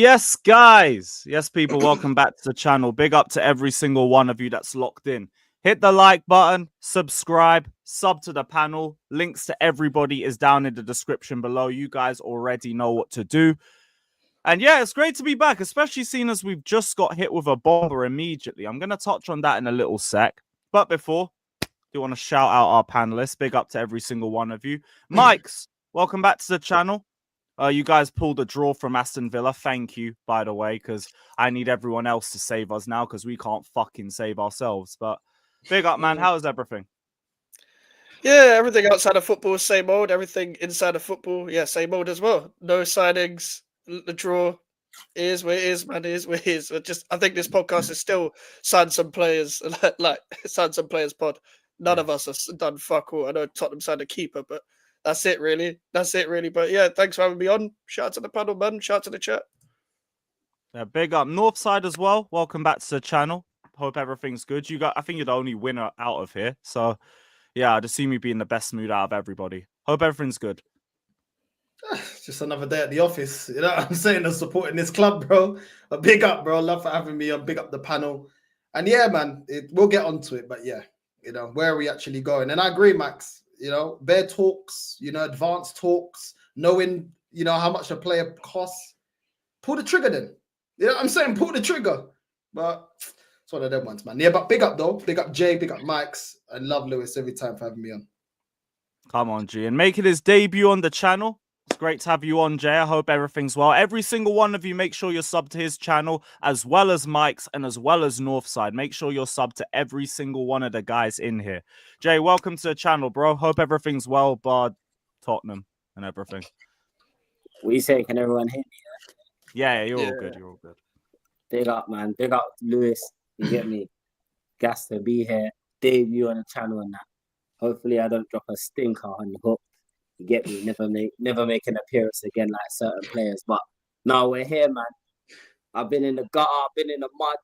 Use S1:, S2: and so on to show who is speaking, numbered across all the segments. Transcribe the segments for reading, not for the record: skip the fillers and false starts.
S1: Yes, guys. Yes, people. Welcome back to the channel. Big up to every single one of you that's locked in. Hit the like button, subscribe, sub to the panel. Links to everybody is down in the description below. You guys already know what to do. And yeah, it's great to be back, especially seeing as we've just got hit with a bomber immediately. I'm going to touch on that in a little sec. But before, I do want to shout out our panelists. Big up to every single one of you. Mikez, welcome back to the channel. You guys pulled a draw from Aston Villa. Thank you, by the way, because I need everyone else to save us now because we can't fucking save ourselves. But big up, man. How's everything?
S2: Yeah, everything outside of football is same old. Everything inside of football, yeah, same old as well. No signings. The draw is where it is, man. It is where it is. I think this podcast is still sign some players, like sign some players pod. None of us have done fuck all. I know Tottenham signed a keeper, but that's it, really. That's it, really. But yeah, thanks for having me on. Shout out to the panel, man. Shout out to the chat.
S1: Yeah, big up Northside as well. Welcome back to the channel. Hope everything's good. I think you're the only winner out of here. So yeah, I'd assume you'd be in the best mood out of everybody. Hope everything's good.
S3: Just another day at the office. You know what I'm saying? I'm supporting this club, bro. But big up, bro. Love for having me on. Big up the panel. And yeah, man, we'll get onto it. But yeah, where are we actually going? And I agree, Max. Bare talks, advanced talks, knowing, how much a player costs. Pull the trigger then. You know what I'm saying? Pull the trigger. But it's one of them ones, man. Yeah, but big up, though. Big up Jay, big up Mikez, and love Lewis every time for having me on.
S1: Come on, G. And making his debut on the channel. It's great to have you on, Jay. I hope everything's well. Every single one of you, make sure you're subbed to his channel, as well as Mikez and as well as Northside. Make sure you're subbed to every single one of the guys in here. Jay, welcome to the channel, bro. Hope everything's well, bar Tottenham and everything.
S4: What you saying? Can everyone hear me?
S1: Yeah, you're all good. You're all good.
S4: Big up, man. Big up, Lewis. You get me? Gas to be here. Debut on the channel and that. Hopefully, I don't drop a stinker on the hook. You get me? Never make an appearance again like certain players. But now we're here, man. I've been in the gutter, I've been in the mud,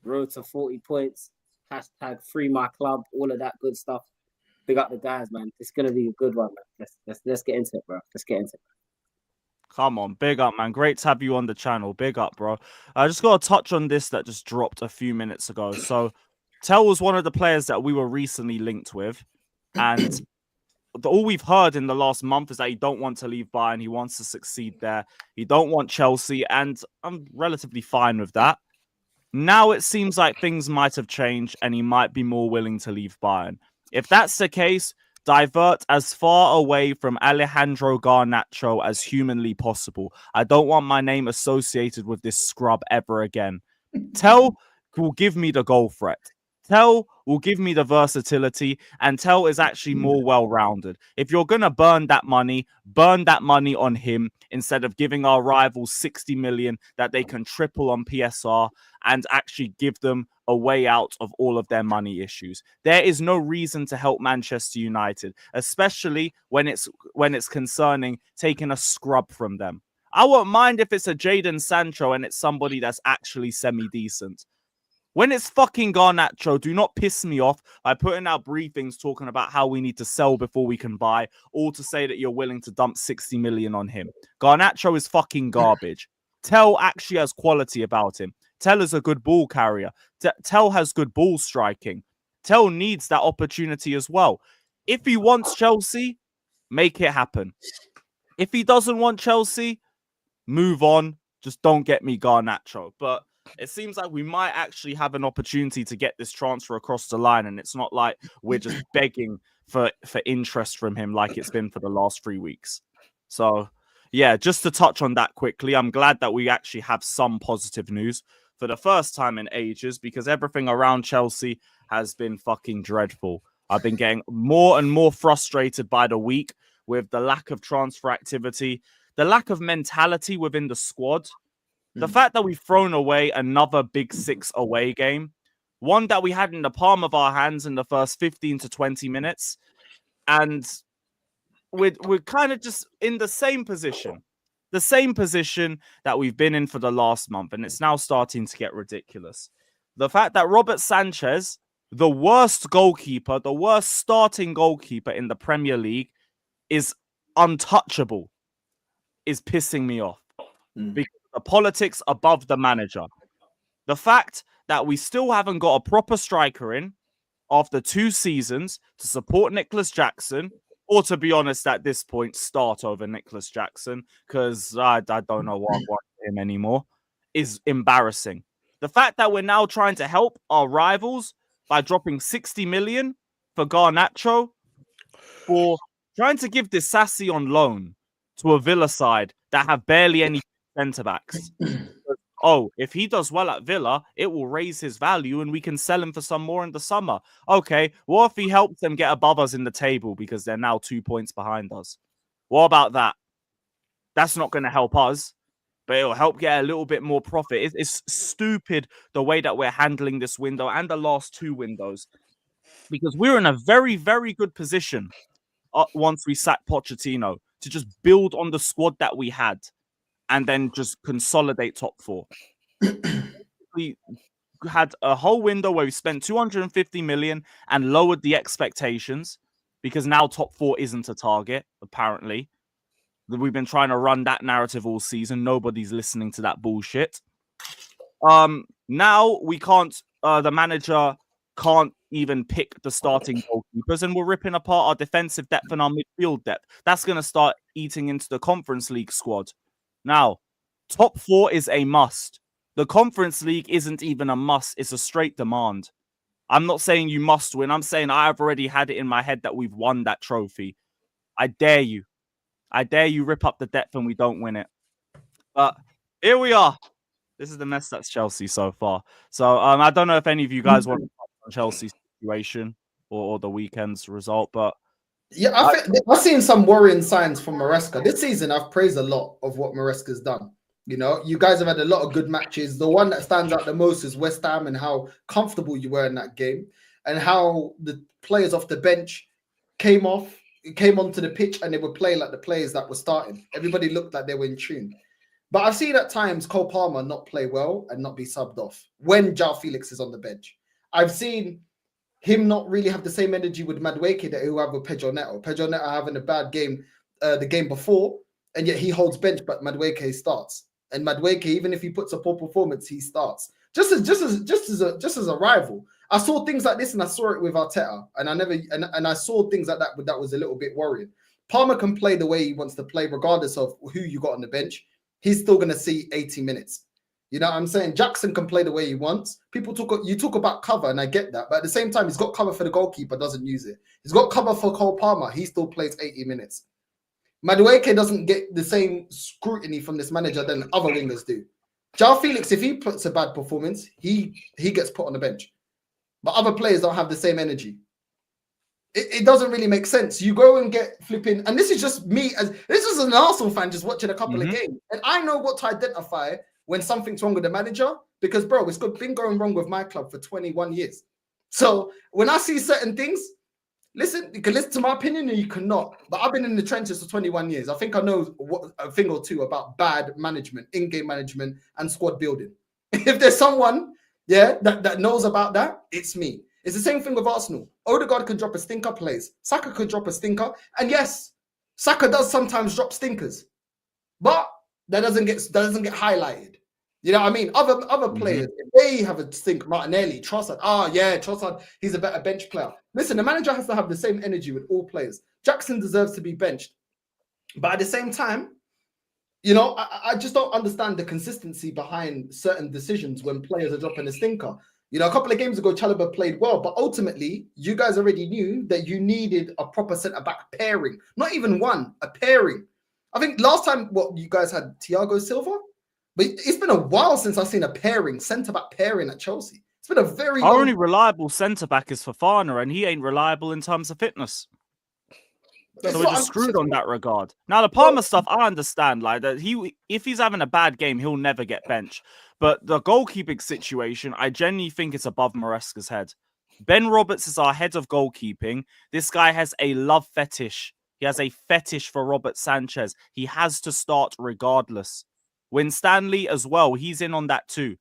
S4: road to 40 points, hashtag free my club, all of that good stuff. Big up the guys, man. It's gonna be a good one, man. Let's get into it, bro. Let's get into it.
S1: Come on, big up, man. Great to have you on the channel. Big up, bro. I just got to touch on this that just dropped a few minutes ago. So, Tell was one of the players that we were recently linked with, and all we've heard in the last month is that he don't want to leave Bayern. He wants to succeed there. He don't want Chelsea, and I'm relatively fine with that. Now it seems like things might have changed, and he might be more willing to leave Bayern. If that's the case, divert as far away from Alejandro Garnacho as humanly possible. I don't want my name associated with this scrub ever again. Tell will give me the goal threat. Tell will give me the versatility, and Tell is actually more well-rounded. If you're going to burn that money on him instead of giving our rivals 60 million that they can triple on PSR and actually give them a way out of all of their money issues. There is no reason to help Manchester United, especially when it's concerning taking a scrub from them. I won't mind if it's a Jadon Sancho and it's somebody that's actually semi-decent. When it's fucking Garnacho, do not piss me off by putting out briefings talking about how we need to sell before we can buy, or to say that you're willing to dump 60 million on him. Garnacho is fucking garbage. Tell actually has quality about him. Tell is a good ball carrier. Tell has good ball striking. Tell needs that opportunity as well. If he wants Chelsea, make it happen. If he doesn't want Chelsea, move on. Just don't get me Garnacho. But it seems like we might actually have an opportunity to get this transfer across the line, and it's not like we're just begging for interest from him like it's been for the last 3 weeks. So, yeah, just to touch on that quickly, I'm glad that we actually have some positive news for the first time in ages, because everything around Chelsea has been fucking dreadful. I've been getting more and more frustrated by the week with the lack of transfer activity, the lack of mentality within the squad. The fact that we've thrown away another Big Six away game, one that we had in the palm of our hands in the first 15 to 20 minutes, and we're kind of just in the same position that we've been in for the last month, and it's now starting to get ridiculous. The fact that Robert Sanchez, the worst goalkeeper, the worst starting goalkeeper in the Premier League, is untouchable, is pissing me off. Because the politics above the manager. The fact that we still haven't got a proper striker in after 2 seasons to support Nicholas Jackson, or to be honest, at this point, start over Nicholas Jackson, because I don't know what I want him anymore, is embarrassing. The fact that we're now trying to help our rivals by dropping 60 million for Garnacho, for trying to give this Sassy on loan to a Villa side that have barely any centre-backs. Oh, if he does well at Villa, it will raise his value and we can sell him for some more in the summer. Okay, what if he helps them get above us in the table because they're now 2 points behind us? What about that? That's not going to help us, but it'll help get a little bit more profit. It's stupid the way that we're handling this window and the last 2 windows, because we're in a very, very good position once we sack Pochettino to just build on the squad that we had and then just consolidate top 4. We had a whole window where we spent 250 million and lowered the expectations because now top 4 isn't a target, apparently. We've been trying to run that narrative all season. Nobody's listening to that bullshit. Now we can't, the manager can't even pick the starting goalkeepers, and we're ripping apart our defensive depth and our midfield depth. That's going to start eating into the Conference League squad. Now, top 4 is a must. The Conference League isn't even a must. It's a straight demand. I'm not saying you must win. I'm saying I've already had it in my head that we've won that trophy. I dare you. I dare you rip up the depth and we don't win it. But here we are. This is the mess that's Chelsea so far. So I don't know if any of you guys want to talk on Chelsea's situation or the weekend's result, but
S3: yeah, I've seen some worrying signs from Maresca. This season, I've praised a lot of what Maresca's done. You know, you guys have had a lot of good matches. The one that stands out the most is West Ham and how comfortable you were in that game and how the players off the bench came onto the pitch and they were playing like the players that were starting. Everybody looked like they were in tune. But I've seen at times Cole Palmer not play well and not be subbed off when João Felix is on the bench. I've seen him not really have the same energy with Madueke that he'll have with Pedro Neto. Pedro Neto having a bad game the game before, and yet he holds bench, but Madueke starts. And Madueke, even if he puts a poor performance, he starts. Just as a rival. I saw things like this, and I saw it with Arteta, and I saw things like that was a little bit worrying. Palmer can play the way he wants to play, regardless of who you got on the bench. He's still going to see 80 minutes. You know what I'm saying? Jackson can play the way he wants. You talk about cover, and I get that. But at the same time, he's got cover for the goalkeeper, doesn't use it. He's got cover for Cole Palmer. He still plays 80 minutes. Madueke doesn't get the same scrutiny from this manager than other wingers do. João Felix, if he puts a bad performance, he gets put on the bench. But other players don't have the same energy. It doesn't really make sense. You go and get flipping, and this is just me, this is an Arsenal fan just watching a couple of games. And I know what to identify when something's wrong with the manager, because, bro, it's been going wrong with my club for 21 years. So when I see certain things, listen, you can listen to my opinion or you cannot. But I've been in the trenches for 21 years. I think I know a thing or two about bad management, in-game management, and squad building. If there's someone, that knows about that, it's me. It's the same thing with Arsenal. Odegaard could drop a stinker, plays. Saka could drop a stinker. And yes, Saka does sometimes drop stinkers. But that doesn't get highlighted. You know what I mean? Other players, if they have a stink, Martinelli, Trossard. Trossard, he's a better bench player. Listen, the manager has to have the same energy with all players. Jackson deserves to be benched. But at the same time, you know, I just don't understand the consistency behind certain decisions when players are dropping a stinker. You know, a couple of games ago, Chalobah played well, but ultimately, you guys already knew that you needed a proper centre-back pairing. Not even one, a pairing. I think last time, you guys had Thiago Silva? But it's been a while since I've seen a pairing, centre-back pairing at Chelsea. It's been a very
S1: Our only reliable centre-back is Fofana, and he ain't reliable in terms of fitness. So we're just screwed on that regard. Now, the Palmer stuff, I understand. Like that, if he's having a bad game, he'll never get benched. But the goalkeeping situation, I genuinely think it's above Maresca's head. Ben Roberts is our head of goalkeeping. This guy has a love fetish. He has a fetish for Robert Sanchez. He has to start regardless. Win Stanley as well, he's in on that too.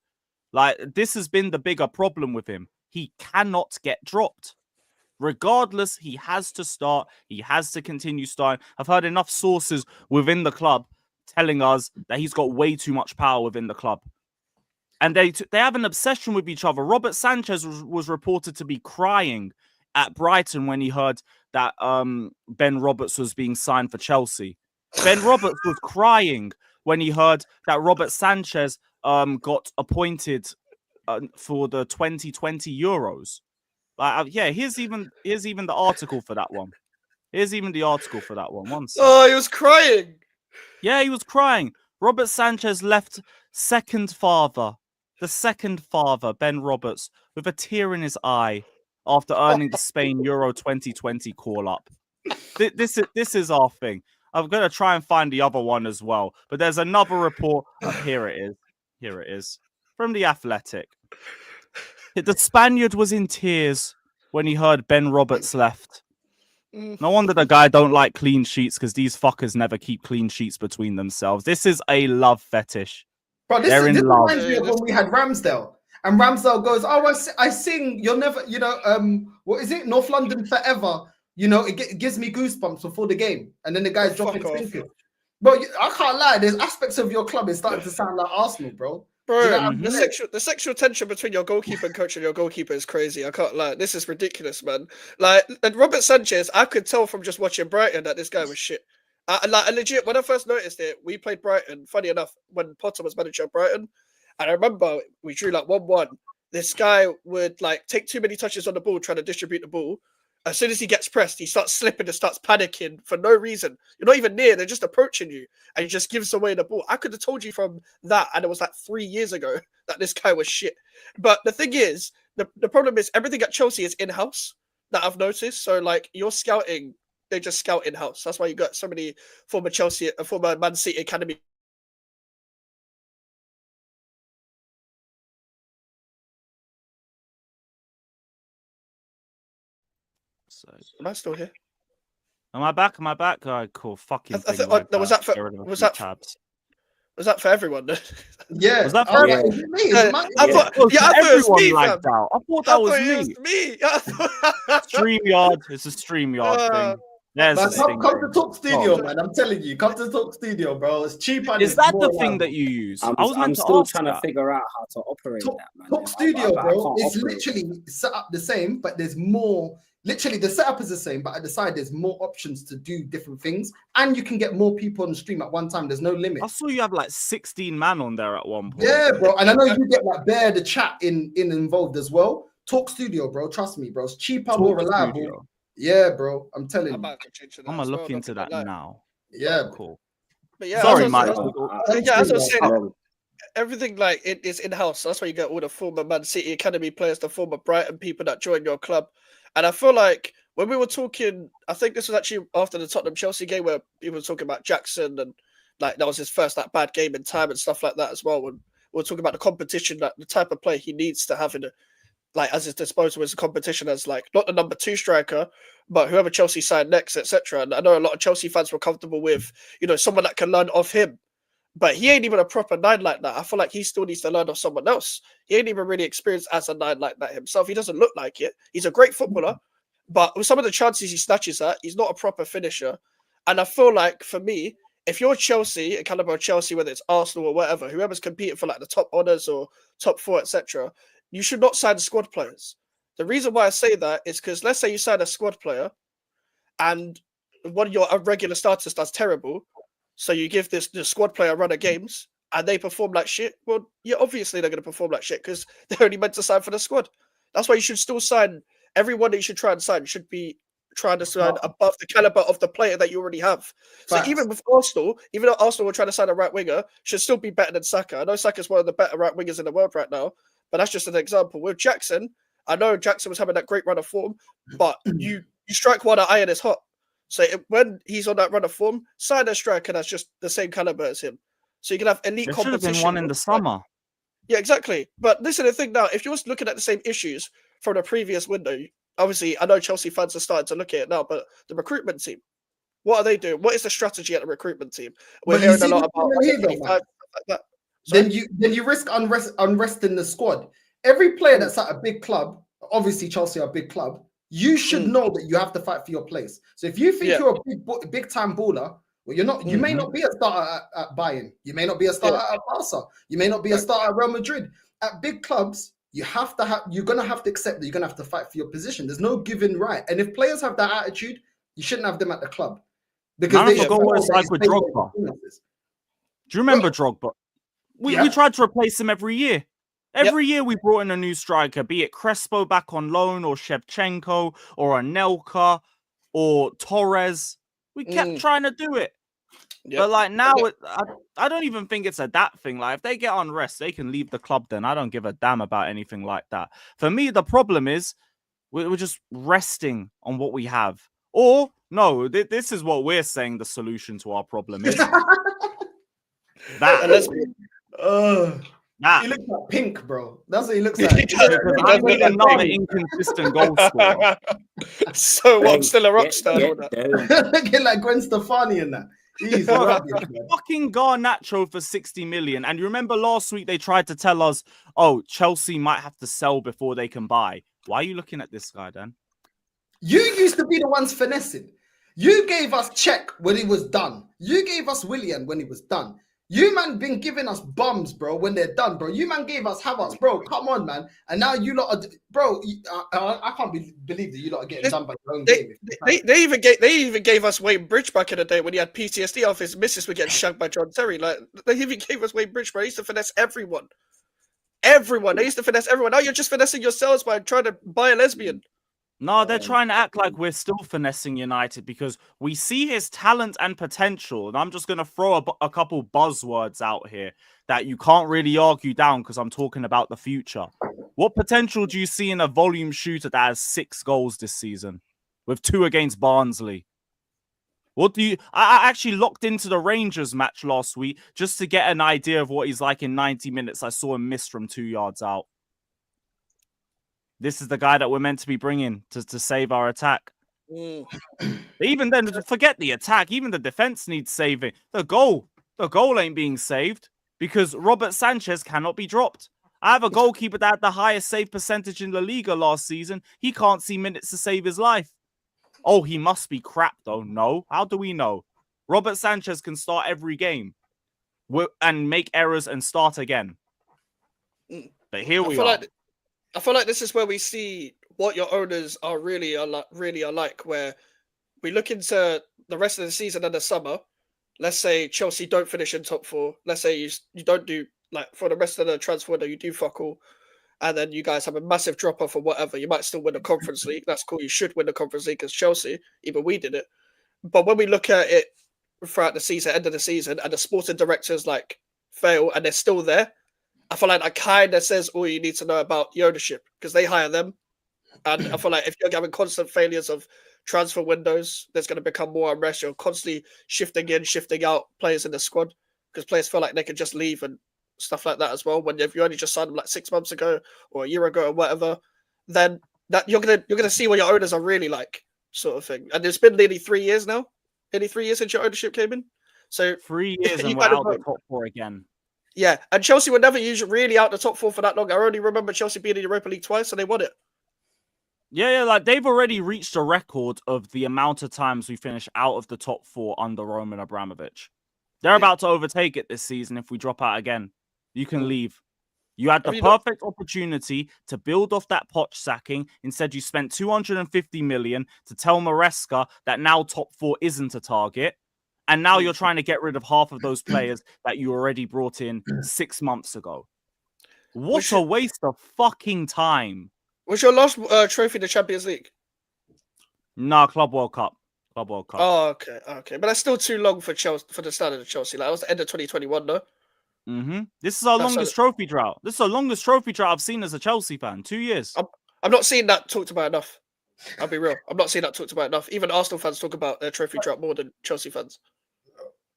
S1: Like, this has been the bigger problem with him. He cannot get dropped. Regardless, he has to start. He has to continue starting. I've heard enough sources within the club telling us that he's got way too much power within the club. And they have an obsession with each other. Robert Sanchez was reported to be crying at Brighton when he heard that Ben Roberts was being signed for Chelsea. Ben Roberts was crying when he heard that Robert Sanchez got appointed for the 2020 Euros. Yeah, here's even the article for that one. Here's even the article for that one. One second.
S2: Oh, he was crying.
S1: Yeah, he was crying. Robert Sanchez left the second father, Ben Roberts, with a tear in his eye after earning the Spain Euro 2020 call-up. This is our thing. I'm going to try and find the other one as well. But there's another report. Here it is. From The Athletic. The Spaniard was in tears when he heard Ben Roberts left. No wonder the guy don't like clean sheets, because these fuckers never keep clean sheets between themselves. This is a love fetish.
S3: Bro, this
S1: They're in love.
S3: reminds me of when we had Ramsdale. And Ramsdale goes, "Oh, I sing. You'll never, what is it? North London forever. It gives me goosebumps before the game." And then the guy's dropping stinkers. Bro, I can't lie. There's aspects of your club is starting to sound like Arsenal, bro.
S2: Bro, the sexual tension between your goalkeeper and coach and your goalkeeper is crazy. I can't lie. This is ridiculous, man. And Robert Sanchez, I could tell from just watching Brighton that this guy was shit. Legit, when I first noticed it, we played Brighton, funny enough, when Potter was manager of Brighton. And I remember we drew 1-1. This guy would take too many touches on the ball, trying to distribute the ball. As soon as he gets pressed, he starts slipping and starts panicking for no reason. You're not even near, they're just approaching you, and he just gives away the ball. I could have told you from that, and it was 3 years ago, that this guy was shit. But the thing is, the problem is everything at Chelsea is in-house, that I've noticed. So your scouting, they just scout in-house. That's why you got so many former Man City academy. Am I still here?
S1: Am I back? All right, cool. Fucking thing.
S2: Was that for everyone?
S3: Yeah.
S1: Was that for
S3: everyone?
S2: I thought it was me,
S1: like that. I thought that was me. StreamYard. It's a StreamYard thing.
S3: Come to Talk Studio, man. I'm telling you, come to Talk Studio, bro. It's cheap. And
S1: is that the thing that you use?
S4: I'm still trying to figure out how to operate that, man.
S3: Talk Studio, bro. It's literally set up the same, but there's more. Literally, the setup is the same, but at the side, there's more options to do different things, and you can get more people on the stream at one time. There's no limit.
S1: I saw you have 16 man on there at one point.
S3: Yeah, bro, and I know you get Bear the chat involved as well. Talk Studio, bro. Trust me, bro. It's cheaper, more reliable. Studio. Yeah, bro. I'm telling you.
S1: I'm gonna look into that now.
S3: Yeah,
S1: cool.
S2: But yeah,
S1: sorry, Mike.
S2: As I was saying, everything it is in-house. So that's why you get all the former Man City academy players, the former Brighton people that join your club. And I feel like when we were talking, I think this was actually after the Tottenham Chelsea game where people were talking about Jackson and that was his first bad game in time and stuff like that as well. When we were talking about the competition, the type of play he needs to have in as his disposal as a competition as not the number 2 striker, but whoever Chelsea signed next, etc. And I know a lot of Chelsea fans were comfortable with, someone that can learn off him. But he ain't even a proper 9 like that. I feel like he still needs to learn off someone else. He ain't even really experienced as a 9 like that himself. He doesn't look like it. He's a great footballer, but with some of the chances he snatches at, he's not a proper finisher. And I feel like, for me, if you're Chelsea, a caliber of Chelsea, whether it's Arsenal or whatever, whoever's competing for the top honours or top 4, etc., you should not sign squad players. The reason why I say that is because let's say you sign a squad player and one of your regular starters does terrible, so you give the squad player a run of games and they perform like shit. Well, yeah, obviously they're going to perform like shit because they're only meant to sign for the squad. That's why you should still sign. Everyone that you should try and sign should be trying to sign above the caliber of the player that you already have. So even with Arsenal, even though Arsenal were trying to sign a right winger, should still be better than Saka. I know Saka's one of the better right wingers in the world right now, but that's just an example. With Jackson, I know Jackson was having that great run of form, but you strike while the iron is hot. So when he's on that run of form, sign a striker that's just the same caliber as him. So you can have elite competition.
S1: There should have been one in the summer.
S2: Yeah, exactly. But this is the thing now. If you're looking at the same issues from the previous window, obviously, I know Chelsea fans are starting to look at it now, but the recruitment team, what are they doing? What is the strategy at the recruitment team? We're hearing a lot about that.
S3: Then you risk unrest in the squad. Every player that's at a big club, obviously Chelsea are a big club, you should know that you have to fight for your place. So if you think you're a big time baller, Well, you're not. You may not be a starter at Bayern. You may not be a starter at Barca. You may not be a starter at Real Madrid. At big clubs, you have to have. You're gonna have to accept that you're gonna have to fight for your position. There's no given right. And if players have that attitude, you shouldn't have them at the club because
S1: Man,
S3: they
S1: I forgot what it's like with Drogba. Do you remember Drogba? We tried to replace him every year. Every year we brought in a new striker, be it Crespo back on loan or Shevchenko or Anelka or Torres. We kept trying to do it. But like now, I don't even think it's a that thing. Like if they get unrest, they can leave the club then. I don't give a damn about anything like that. For me, the problem is we're just resting on what we have. Or, no, this is what we're saying the solution to our problem is.
S3: He looks like Pink, bro. That's what he looks like.
S1: I need another inconsistent goal scorer.
S2: So what? I'm still a rock star.
S3: Get like Gwen Stefani in that. He's rubbish, man.
S1: Fucking Garnacho for 60 million. And you remember last week they tried to tell us, oh, Chelsea might have to sell before they can buy. Why are you looking at this guy, Dan?
S3: You used to be the ones finessing. You gave us Czech when he was done. You gave us Willian when he was done. You man been giving us bums, bro, when they're done, bro. You man gave us Havertz, bro. Come on, man. And now you lot are, bro. I can't believe that you lot are getting done by your own game.
S2: They even gave us Wayne Bridge back in the day when he had PTSD off his missus would get shagged by John Terry. Like they even gave us Wayne Bridge, bro. He used to finesse everyone. They used to finesse everyone. Now you're just finessing yourselves by trying to buy a lesbian.
S1: No, they're trying to act like we're still finessing United because we see his talent and potential. And I'm just going to throw a couple buzzwords out here that you can't really argue down because I'm talking about the future. What potential do you see in a volume shooter that has 6 goals this season with 2 against Barnsley? What do you... I actually locked into the Rangers match last week just to get an idea of what he's like in 90 minutes. I saw him miss from 2 yards out. This is the guy that we're meant to be bringing to save our attack. Even then, forget the attack. Even the defense needs saving. The goal ain't being saved because Robert Sanchez cannot be dropped. I have a goalkeeper that had the highest save percentage in La Liga last season. He can't see minutes to save his life. Oh, he must be crap, though. No. How do we know? Robert Sanchez can start every game and make errors and start again. But here we are.
S2: I feel like this is where we see what your owners are really like, where we look into the rest of the season and the summer. Let's say Chelsea don't finish in top 4. Let's say you don't do, like, for the rest of the transfer window, you do fuck all. And then you guys have a massive drop-off or whatever. You might still win the Conference League. That's cool. You should win the Conference League as Chelsea. Even we did it. But when we look at it throughout the season, end of the season, and the sporting directors, like, fail and they're still there, I feel like that kind of says all you need to know about the ownership because they hire them. And I feel like if you're having constant failures of transfer windows, there's going to become more unrest. You're constantly shifting in, shifting out players in the squad because players feel like they can just leave and stuff like that as well. When if you only just signed them like 6 months ago or a year ago or whatever, then that you're gonna see what your owners are really like, sort of thing. And it's been nearly 3 years now. Nearly 3 years since your ownership came in. So
S1: 3 years and we're out the top 4 again.
S2: Yeah, and Chelsea were never usually really out the top 4 for that long. I only remember Chelsea being in the Europa League twice, and they won it.
S1: Yeah, like they've already reached a record of the amount of times we finish out of the top 4 under Roman Abramovich. They're about to overtake it this season if we drop out again. You can leave. You had the perfect opportunity to build off that Poch sacking. Instead, you spent 250 million to tell Maresca that now top 4 isn't a target. And now you're trying to get rid of half of those players that you already brought in 6 months ago. What a waste of fucking time.
S2: Was your last trophy the Champions League?
S1: Nah, Club World Cup. Club World Cup.
S2: Oh, okay. But that's still too long for Chelsea, for the standard of Chelsea. Like, that was the end of 2021, though.
S1: This is our longest trophy drought. This is the longest trophy drought I've seen as a Chelsea fan. 2 years.
S2: I'm not seeing that talked about enough. I'll be real. I'm not seeing that talked about enough. Even Arsenal fans talk about their trophy drought more than Chelsea fans.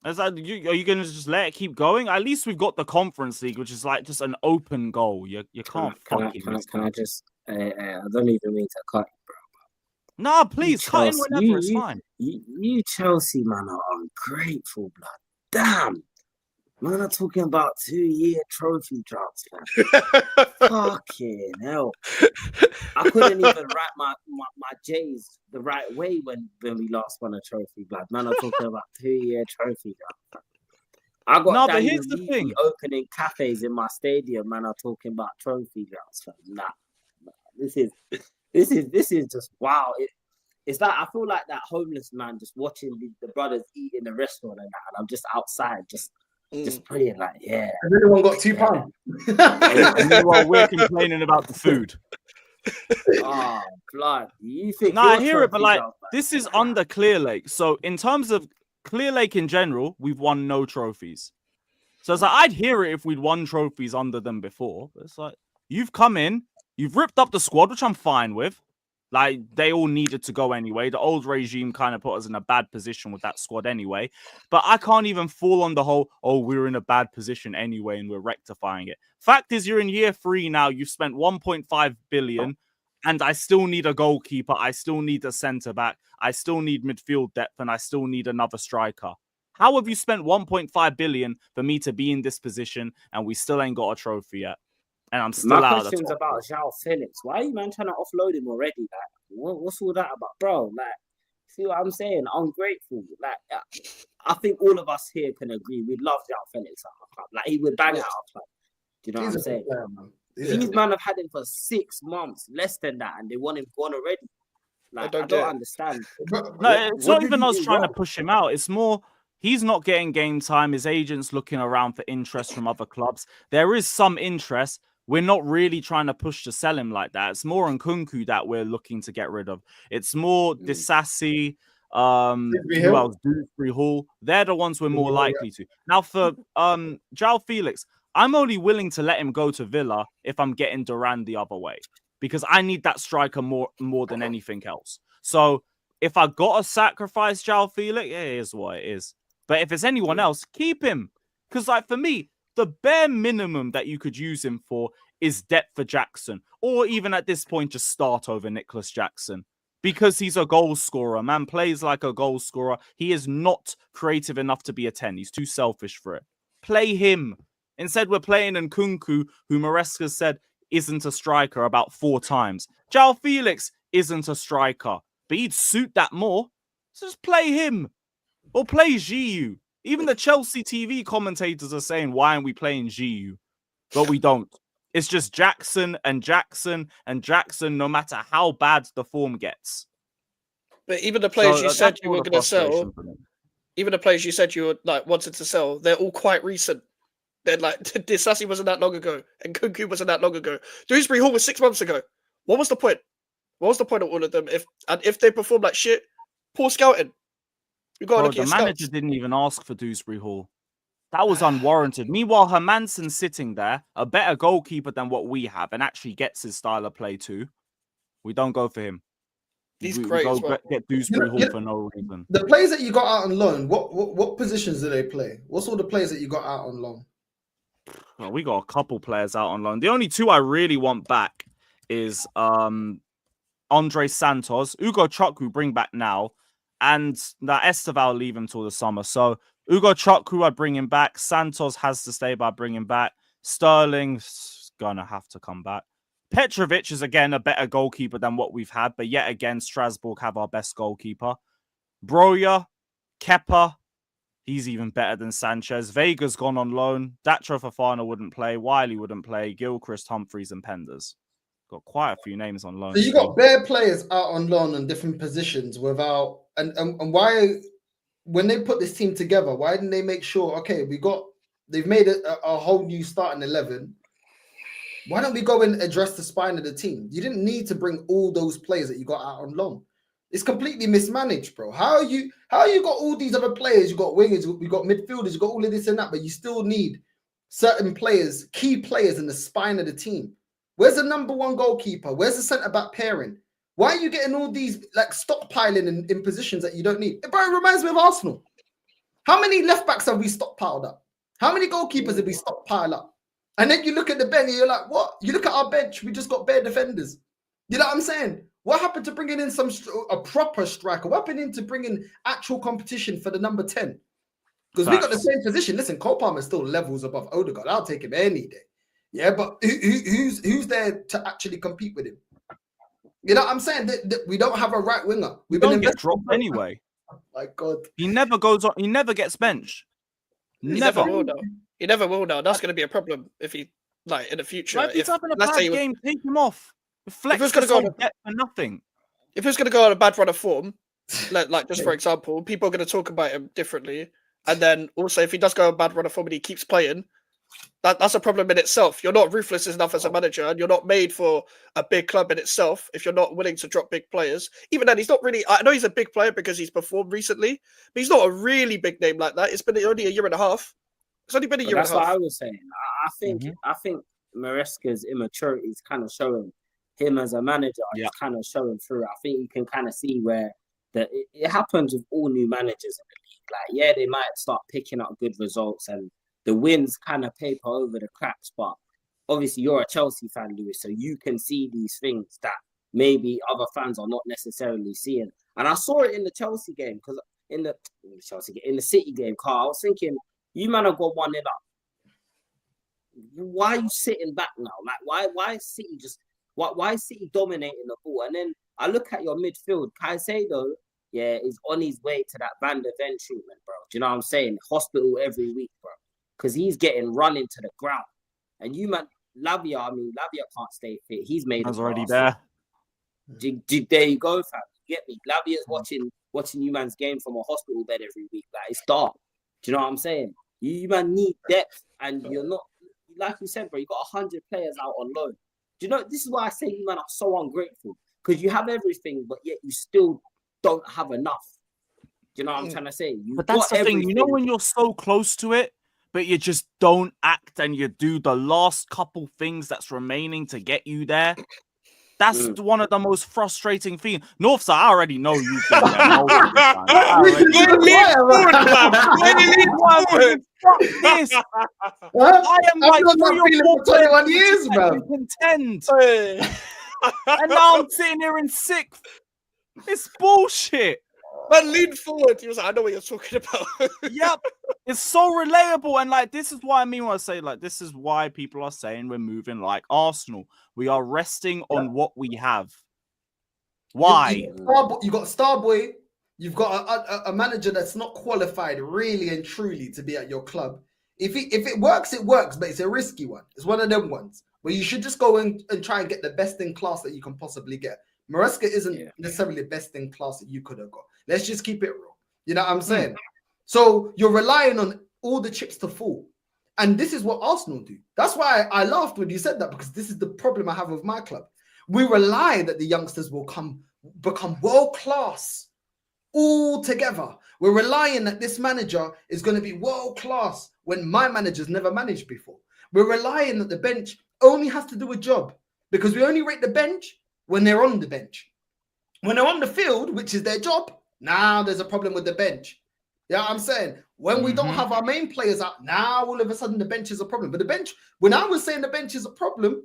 S1: Are you going to just let it keep going? At least we've got the Conference League, which is like just an open goal. You can't fucking...
S4: Can I just... I don't even mean to cut you, bro.
S1: Nah, please, cut in whenever, it's fine.
S4: You Chelsea, man, are ungrateful, blood. Damn. Man, I'm talking about 2-year trophy droughts, man. Fucking hell. I couldn't even write my J's the right way when we last won a trophy, blood. Man, I'm talking about 2-year trophy droughts. I got
S1: No, but
S4: Daniel
S1: here's the
S4: Levy
S1: thing.
S4: opening cafes in my stadium, man. I'm talking about trophy droughts. Nah. This is just wow. It's like I feel like that homeless man just watching the brothers eat in the restaurant and that, and I'm just outside, just praying like, yeah.
S3: Has anyone got £2?
S1: And meanwhile, we're complaining about the food.
S4: Oh, blood. You think
S1: No, I hear it, but like this is under Clear Lake. So in terms of Clear Lake in general, we've won no trophies. So it's like I'd hear it if we'd won trophies under them before. But it's like you've come in, you've ripped up the squad, which I'm fine with. Like they all needed to go anyway. The old regime kind of put us in a bad position with that squad anyway. But I can't even fall on the whole, oh, we're in a bad position anyway and we're rectifying it. Fact is, you're in year 3 now. You've spent 1.5 billion. And I still need a goalkeeper. I still need a centre back. I still need midfield depth, and I still need another striker. How have you spent 1.5 billion for me to be in this position, and we still ain't got a trophy yet? And I'm still out of the top.
S4: My question's about João Felix. Why are you, man, trying to offload him already? Like, what's all that about, bro? Like, see what I'm saying? Ungrateful. Like, I think all of us here can agree we love João Felix at our club. Like, he would bang at our club. Do you know what I'm saying?
S3: Player, man.
S4: These men have had him for 6 months, less than that, and they want him gone already. Like, I don't understand.
S1: No, it's not even us trying to push him out. It's more he's not getting game time. His agent's looking around for interest from other clubs. There is some interest. We're not really trying to push to sell him like that. It's more Nkunku that we're looking to get rid of. It's more Disasi, who else? Dewsbury Hall. They're the ones we're more likely to. Now for João Felix, I'm only willing to let him go to Villa if I'm getting Duran the other way, because I need that striker more than anything else. So if I got to sacrifice João Felix, it is what it is. But if it's anyone else, keep him. Because like for me, the bare minimum that you could use him for is depth for Jackson, or even at this point, just start over Nicholas Jackson. Because he's a goal scorer. Man plays like a goal scorer. He is not creative enough to be a 10. He's too selfish for it. Play him. Instead, we're playing Nkunku, who Maresca said isn't a striker about 4 times. João Felix isn't a striker, but he'd suit that more. So just play him. Or play Giu. Even the Chelsea TV commentators are saying, why aren't we playing Giu? But we don't. It's just Jackson and Jackson and Jackson, no matter how bad the form gets.
S2: But even the players you said you were going to sell, even the players you said you were like wanted to sell, they're all quite recent. They're like Disasi wasn't that long ago, and Nkunku wasn't that long ago. Dewsbury Hall was 6 months ago. What was the point? What was the point of all of them? If they perform like shit, poor scouting. You got to look at
S1: the manager didn't even ask for Dewsbury Hall. That was unwarranted. Meanwhile, Hermansen's sitting there, a better goalkeeper than what we have, and actually gets his style of play too. We don't go for him.
S2: He's great as well.
S1: Get Dewsbury Hall for no reason.
S3: The players that you got out on loan, what positions do they play? What's all the players that you got out on loan?
S1: Well, we got a couple players out on loan. The only 2 I really want back is Andre Santos, Ugo Chukwu bring back now, and that Esteval leave him till the summer. So Ugo Chukwu, I'd bring him back. Santos has to stay, but I'd bring him back. Sterling's gonna have to come back. Petrovic is again a better goalkeeper than what we've had, but yet again, Strasbourg have our best goalkeeper. Broja, Kepa, he's even better than Sanchez. Vega's gone on loan. Datro Fofana wouldn't play. Wiley wouldn't play. Gilchrist, Humphreys, and Penders. Got quite a few names on loan.
S3: So you got bare players out on loan in different positions without and why when they put this team together, why didn't they make sure, okay, they've made a whole new starting 11. Why don't we go and address the spine of the team? You didn't need to bring all those players that you got out on loan. It's completely mismanaged, bro. How you got all these other players? You got wingers, you got midfielders, you got all of this and that, but you still need certain players, key players in the spine of the team. Where's the number 1 goalkeeper? Where's the centre-back pairing? Why are you getting all these like stockpiling in positions that you don't need? It reminds me of Arsenal. How many left-backs have we stockpiled up? How many goalkeepers have we stockpiled up? And then you look at the bench and you're like, what? You look at our bench, we just got bare defenders. You know what I'm saying? What happened to bringing in a proper striker? What happened to bringing actual competition for the number 10? Because we got the same position. Listen, Cole Palmer still levels above Odegaard. I'll take him any day. Yeah, but who's there to actually compete with him? You know what I'm saying? That we don't have a right winger.
S1: We don't get dropped anyway.
S3: Oh my God.
S1: He never goes on. He never gets benched.
S2: He never will now. He never will now. That's going to be a problem if he, like, in the future.
S1: Like, if he's having a
S2: let's
S1: bad
S2: say
S1: game, take him off. Flex
S2: was gonna go
S1: for nothing.
S2: If he was going to go on a bad run of form, like just for example, people are going to talk about him differently. And then also, if he does go on a bad run of form and he keeps playing, that's a problem in itself. You're not ruthless enough as a manager, and you're not made for a big club in itself if you're not willing to drop big players. Even then, he's not really. I know he's a big player because he's performed recently, but he's not a really big name like that. It's been only a year and a half. It's only been a year and a half.
S4: That's what I was saying. I think Maresca's immaturity is kind of showing him as a manager. It's kind of showing through. I think you can kind of see where it happens with all new managers in the league. Like, yeah, they might start picking up good results and the wins kind of paper over the cracks, but obviously you're a Chelsea fan, Lewis, so you can see these things that maybe other fans are not necessarily seeing. And I saw it in the Chelsea game, because in the City game, Carl, I was thinking, you man have got 1-0 up. Why are you sitting back now? Like, why is City why is City dominating the ball? And then I look at your midfield, Caicedo, is on his way to that Van der Ven treatment, bro. Do you know what I'm saying? Hospital every week, bro. Because he's getting run into the ground. And you, man, Lavia can't stay fit. He's made
S1: I was already there.
S4: There you go, fam. You get me? Lavia's watching you man's game from a hospital bed every week. Like, it's dark. Do you know what I'm saying? You man need depth, and you're not, like you said, bro, you got 100 players out on loan. Do you know, this is why I say you man are so ungrateful. Because you have everything, but yet you still don't have enough. Do you know what I'm trying to say?
S1: But that's the thing. You know when you're so close to it, but you just don't act and you do the last couple things that's remaining to get you there. That's one of the most frustrating things. Northside, I already know you've been there. I am like 3 or 4
S3: 21 years, bro.
S1: Contend. And now I'm sitting here in 6th. It's bullshit.
S2: Man, lean forward. He was like, I know what you're talking about.
S1: Yep. It's so relatable. And like, this is what I mean when I say, like, this is why people are saying we're moving like Arsenal. We are resting on what we have. Why?
S3: You got Starboy. You've got a manager that's not qualified really and truly to be at your club. If it works, it works, but it's a risky one. It's one of them ones where you should just go and try and get the best in class that you can possibly get. Maresca isn't necessarily the best in class that you could have got. Let's just keep it real. You know what I'm saying? So you're relying on all the chips to fall. And this is what Arsenal do. That's why I laughed when you said that, because this is the problem I have with my club. We rely that the youngsters will become world-class all together. We're relying that this manager is going to be world-class when my manager's never managed before. We're relying that the bench only has to do a job, because we only rate the bench when they're on the bench. When they're on the field, which is their job, now there's a problem with the bench. You know what I'm saying? When we don't have our main players out, now all of a sudden the bench is a problem. But the bench, when I was saying the bench is a problem,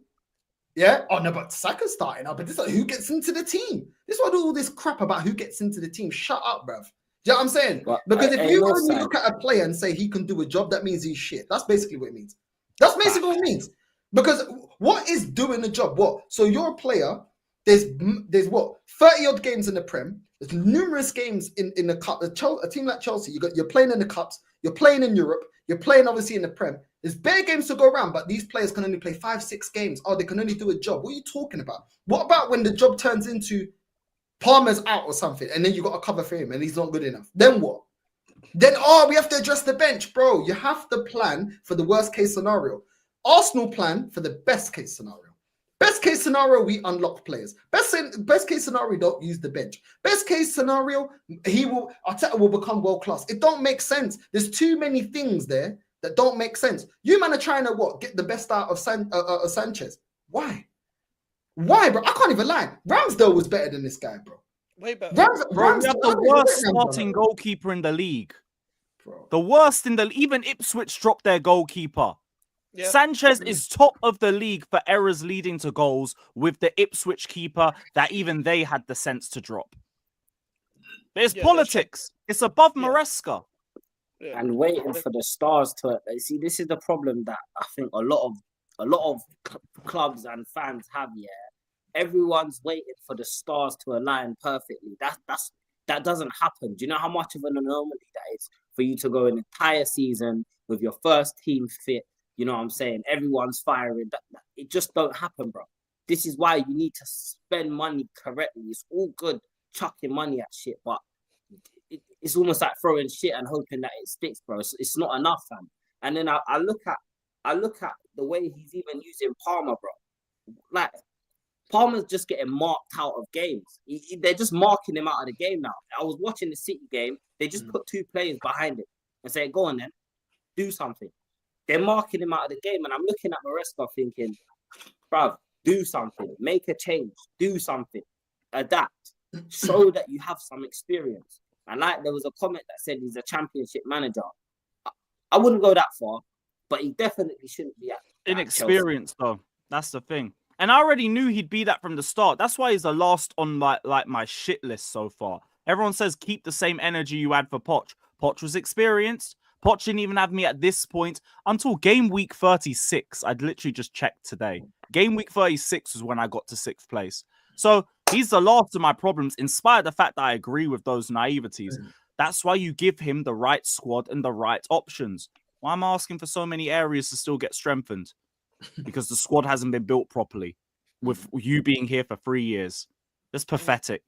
S3: oh no, but Saka's starting up. But this is like, who gets into the team? This is why I do all this crap about who gets into the team. Shut up, bruv. Do you know what I'm saying?
S4: But
S3: because if you only look at a player and say he can do a job, that means he's shit. That's basically what it means. That's basically what it means. Because what is doing the job? What? So you're a player. There's what? 30 odd games in the Prem. There's numerous games in the cup. A team like Chelsea, you're playing in the cups. You're playing in Europe. You're playing obviously in the Prem. There's bare games to go around, but these players can only play 5-6 games. Oh, they can only do a job. What are you talking about? What about when the job turns into Palmer's out or something, and then you got to cover for him, and he's not good enough? Then what? Then we have to address the bench, bro. You have to plan for the worst case scenario. Arsenal plan for the best case scenario. Best case scenario, we unlock players. Best case scenario, we don't use the bench. Best case scenario, Arteta will become world class. It don't make sense. There's too many things there that don't make sense. You man are trying to get the best out of Sanchez. Why? Why, bro? I can't even lie. Ramsdale was better than this guy, bro.
S2: Way better.
S1: Bro, we have the worst starting goalkeeper in the league.
S3: Bro.
S1: The worst in the even Ipswich dropped their goalkeeper. Yeah. Sanchez is top of the league for errors leading to goals with the Ipswich keeper that even they had the sense to drop. But it's politics. It's above Maresca.
S2: Yeah.
S4: and waiting for the stars to see. This is the problem that I think a lot of clubs and fans have. Yeah, everyone's waiting for the stars to align perfectly. That doesn't happen. Do you know how much of an anomaly that is for you to go an entire season with your first team fit? You know what I'm saying? Everyone's firing. It just don't happen, bro. This is why you need to spend money correctly. It's all good chucking money at shit, but it's almost like throwing shit and hoping that it sticks, bro. It's not enough, fam. And then I look at the way he's even using Palmer, bro. Like Palmer's just getting marked out of games. They're just marking him out of the game now. I was watching the City game. They just put 2 players behind him and say, "Go on, then, do something." They're marking him out of the game, and I'm looking at Maresca thinking, "Bruv, do something, make a change, do something, adapt, show that you have some experience." And like there was a comment that said he's a championship manager. I wouldn't go that far, but he definitely shouldn't be at
S1: inexperienced though. That's the thing. And I already knew he'd be that from the start. That's why he's the last on my shit list so far. Everyone says keep the same energy you had for Poch. Poch was experienced. Poch didn't even have me at this point until game week 36. I'd literally just checked today. Game week 36 was when I got to 6th place. So he's the last of my problems, in spite of the fact that I agree with those naiveties. That's why you give him the right squad and the right options. Why am I asking for so many areas to still get strengthened? Because the squad hasn't been built properly with you being here for 3 years. It's pathetic.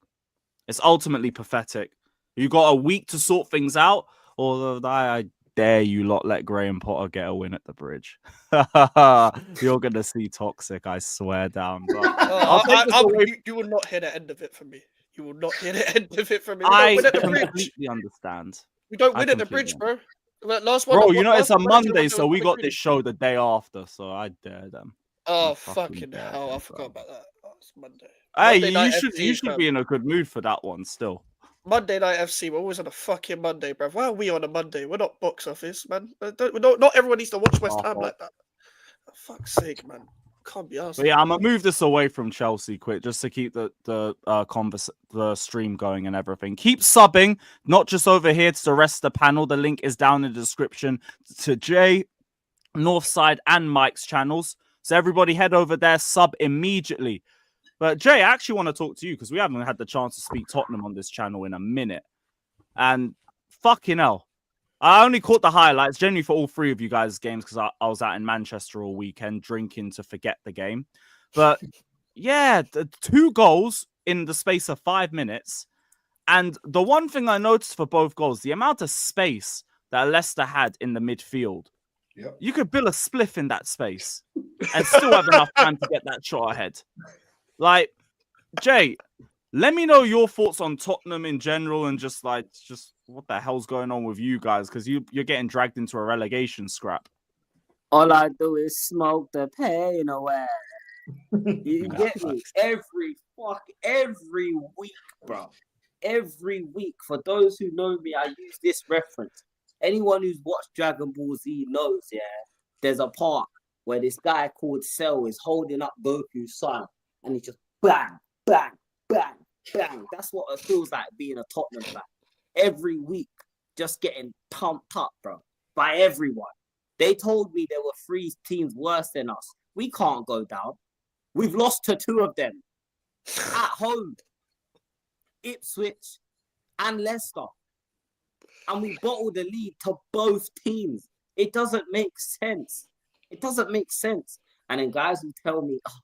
S1: It's ultimately pathetic. You got a week to sort things out, or I dare you lot let Graham Potter get a win at the Bridge. You're going to see toxic, I swear down. But
S2: you will not hear the end of it from me. You will not hear the end of it from me.
S1: I completely understand.
S2: We don't win at the Bridge, bro. Last one,
S1: bro, you know, it's a Monday, so we got this show the day after, so I dare them.
S2: Oh, fucking hell. I forgot about that. Oh, it's Monday.
S1: Hey,
S2: Monday
S1: you should be in a good mood for that one still.
S2: Monday Night FC, we're always on a fucking Monday, bruv. Why are we on a Monday? We're not box office, man. Not everyone needs to watch West Ham like that. For fuck's sake, man. Can't be asked.
S1: But yeah, I'm gonna move this away from Chelsea quick, just to keep the stream going and everything. Keep subbing, not just over here to the rest of the panel. The link is down in the description to Jay, Northside, and Mike's channels. So everybody head over there, sub immediately. But Jay, I actually want to talk to you because we haven't had the chance to speak Tottenham on this channel in a minute. And fucking hell, I only caught the highlights, generally for all 3 of you guys' games, because I was out in Manchester all weekend drinking to forget the game. But yeah, 2 goals in the space of 5 minutes. And the one thing I noticed for both goals, the amount of space that Leicester had in the midfield.
S3: Yep.
S1: You could build a spliff in that space and still have enough time to get that shot ahead. Like, Jay, let me know your thoughts on Tottenham in general and just what the hell's going on with you guys, because you're getting dragged into a relegation scrap.
S4: All I do is smoke the pain away. You get me? Every week, bro. Every week. For those who know me, I use this reference. Anyone who's watched Dragon Ball Z knows, yeah, there's a part where this guy called Cell is holding up Goku's son, and he just bang, bang, bang, bang. That's what it feels like being a Tottenham fan. Every week, just getting pumped up, bro, by everyone. They told me there were 3 teams worse than us. We can't go down. We've lost to 2 of them at home. Ipswich and Leicester. And we bottled the lead to both teams. It doesn't make sense. It doesn't make sense. And then guys will tell me, oh,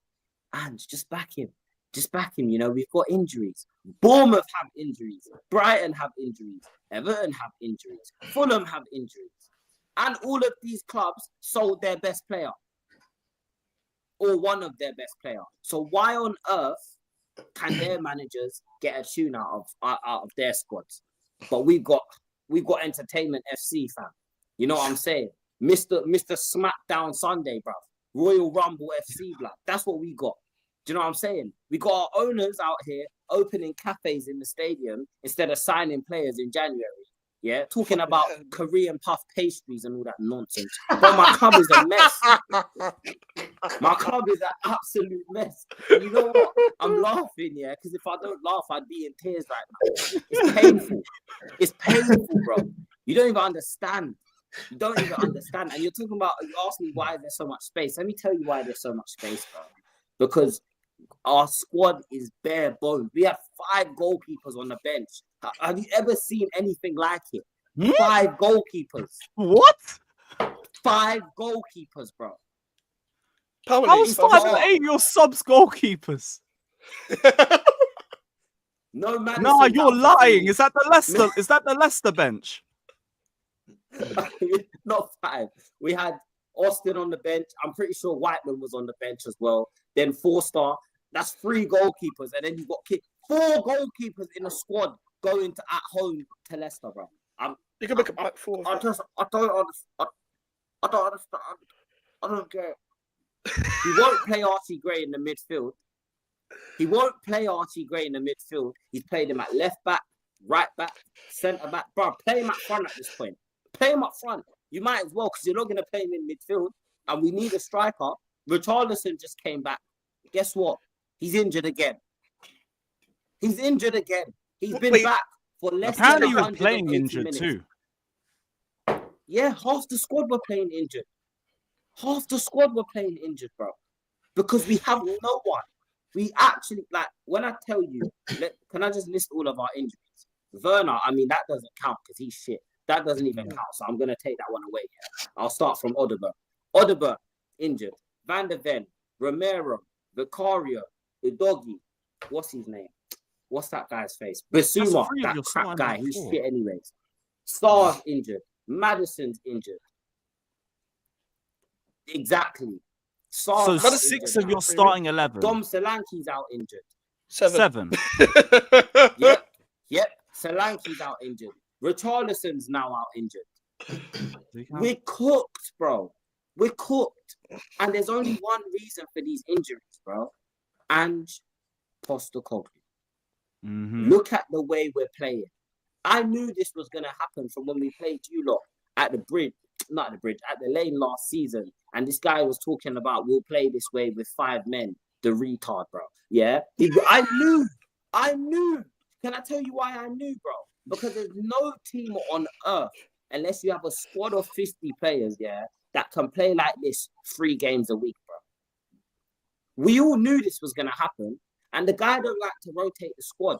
S4: Ange, just back him. Just back him. You know, we've got injuries. Bournemouth have injuries. Brighton have injuries. Everton have injuries. Fulham have injuries. And all of these clubs sold their best player. Or one of their best player. So why on earth can their managers get a tune out of their squads? But we've got Entertainment FC, fam. You know what I'm saying? Mr. Smackdown Sunday, bruv. Royal Rumble FC, blood. That's what we got. Do you know what I'm saying? We got our owners out here opening cafes in the stadium instead of signing players in January. Yeah, talking about Korean puff pastries and all that nonsense. But my club is a mess. My club is an absolute mess. And you know what? I'm laughing, yeah, because if I don't laugh, I'd be in tears right now. It's painful. It's painful, bro. You don't even understand. You don't even understand. And you're talking about, you asked me why there's so much space. Let me tell you why there's so much space, bro. Because our squad is bare bones. We have 5 goalkeepers on the bench. Have you ever seen anything like it? 5 goalkeepers.
S1: What?
S4: 5 goalkeepers, bro.
S1: How is 5 and 8 your subs goalkeepers?
S4: No man.
S1: Nah, you're lying. Is that the Leicester? Is that the Leicester bench?
S4: Not 5. We had Austin on the bench. I'm pretty sure Whiteman was on the bench as well. Then 4-star. That's 3 goalkeepers, and then you've got 4 goalkeepers in a squad going to at home to Leicester, bro.
S2: You can make a back 4.
S4: I don't understand. I don't get it. He won't play Archie Gray in the midfield. He's played him at left back, right back, centre back. Bro, play him up front at this point. Play him up front. You might as well, because you're not going to play him in midfield. And we need a striker. Richarlison just came back. Guess what? He's injured again. He's been back for less than
S1: Apparently he was
S4: 180
S1: playing injured
S4: minutes.
S1: too.
S4: Yeah, half the squad were playing injured. Bro. Because we have no one. We actually, like, when I tell you, can I just list all of our injuries? Werner, I mean, that doesn't count because he's shit. That doesn't even count, so I'm going to take that one away. Yeah? I'll start from Odegaard, injured. Van der Ven, Romero, Vicario, Udogi, what's his name? What's that guy's face? Basuma, that crap guy. He's shit anyways. Sarr's injured. Madison's injured. Exactly.
S1: So 6 of your starting 11.
S4: Dom Solanke's out injured.
S1: 7.
S4: Yep. Solanke's out injured. Richarlison's now out injured. We're cooked, bro. We're cooked. And there's only one reason for these injuries, bro. And Postecoglou. Look at the way we're playing. I knew this was going to happen from when we played you lot at the lane last season. And this guy was talking about, we'll play this way with 5 men. The retard, bro. Yeah? I knew. Can I tell you why I knew, bro? Because there's no team on earth, unless you have a squad of 50 players, yeah, that can play like this 3 games a week, bro. We all knew this was going to happen. And the guy don't like to rotate the squad.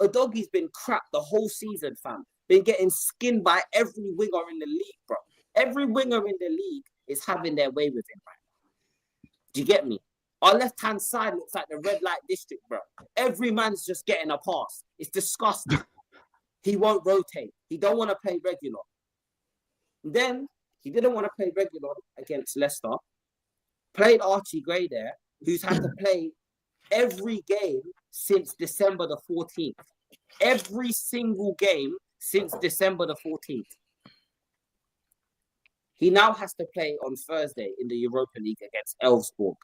S4: Udogi's been crap the whole season, fam. Been getting skinned by every winger in the league, bro. Every winger in the league is having their way with him, right? Do you get me? Our left-hand side looks like the red light district, bro. Every man's just getting a pass. It's disgusting. He won't rotate. He don't want to play regular. Then, he didn't want to play regular against Leicester. Played Archie Gray there, who's had to play every game since December the 14th. Every single game since December the 14th. He now has to play on Thursday in the Europa League against Elfsborg.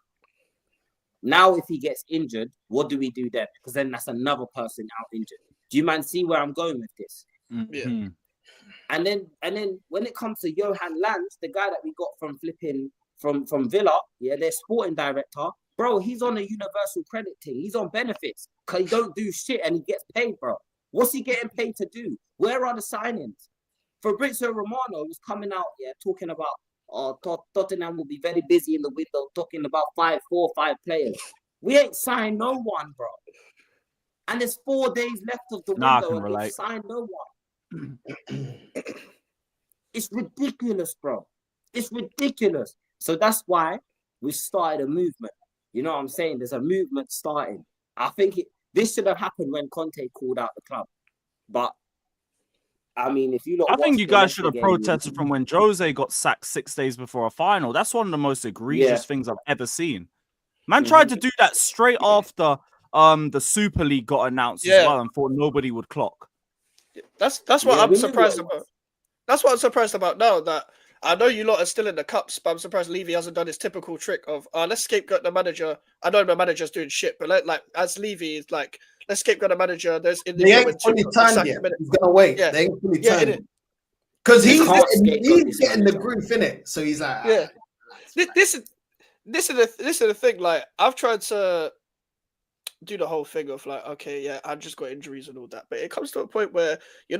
S4: Now, if he gets injured, what do we do then? Because then that's another person out injured. Do you man see where I'm going with this?
S2: Yeah.
S4: And then when it comes to Johan Lanz, the guy that we got from flipping from Villa, yeah, their sporting director, bro, he's on a universal credit thing. He's on benefits because he don't do shit and he gets paid, bro. What's he getting paid to do? Where are the signings? Fabrizio Romano was coming out, yeah, talking about Tottenham will be very busy in the window, talking about 4 or 5 players. We ain't signed no one, bro. And there's 4 days left of the window and we've signed no one. It's ridiculous, bro. It's ridiculous. So that's why we started a movement. You know what I'm saying? There's a movement starting. I think this should have happened when Conte called out the club. But I mean, if you look,
S1: I think you guys should have protested from when Jose got sacked 6 days before a final. That's one of the most egregious things I've ever seen. Man tried to do that straight after the Super League got announced as well and thought nobody would clock.
S2: That's what I'm surprised about. That's what I'm surprised about now. That I know you lot are still in the cups, but I'm surprised Levy hasn't done his typical trick of let's scapegoat the manager. I know the manager's doing shit, but like as Levy is like, let's scapegoat the manager. There's in the
S3: they ain't fully turned yet. He's gonna wait.
S2: Yeah.
S3: They ain't fully turned. Because he's getting the groove in it. So he's like, This is the thing. Like I've tried to
S2: do the whole thing of like, okay, yeah, I just got injuries and all that. But it comes to a point where you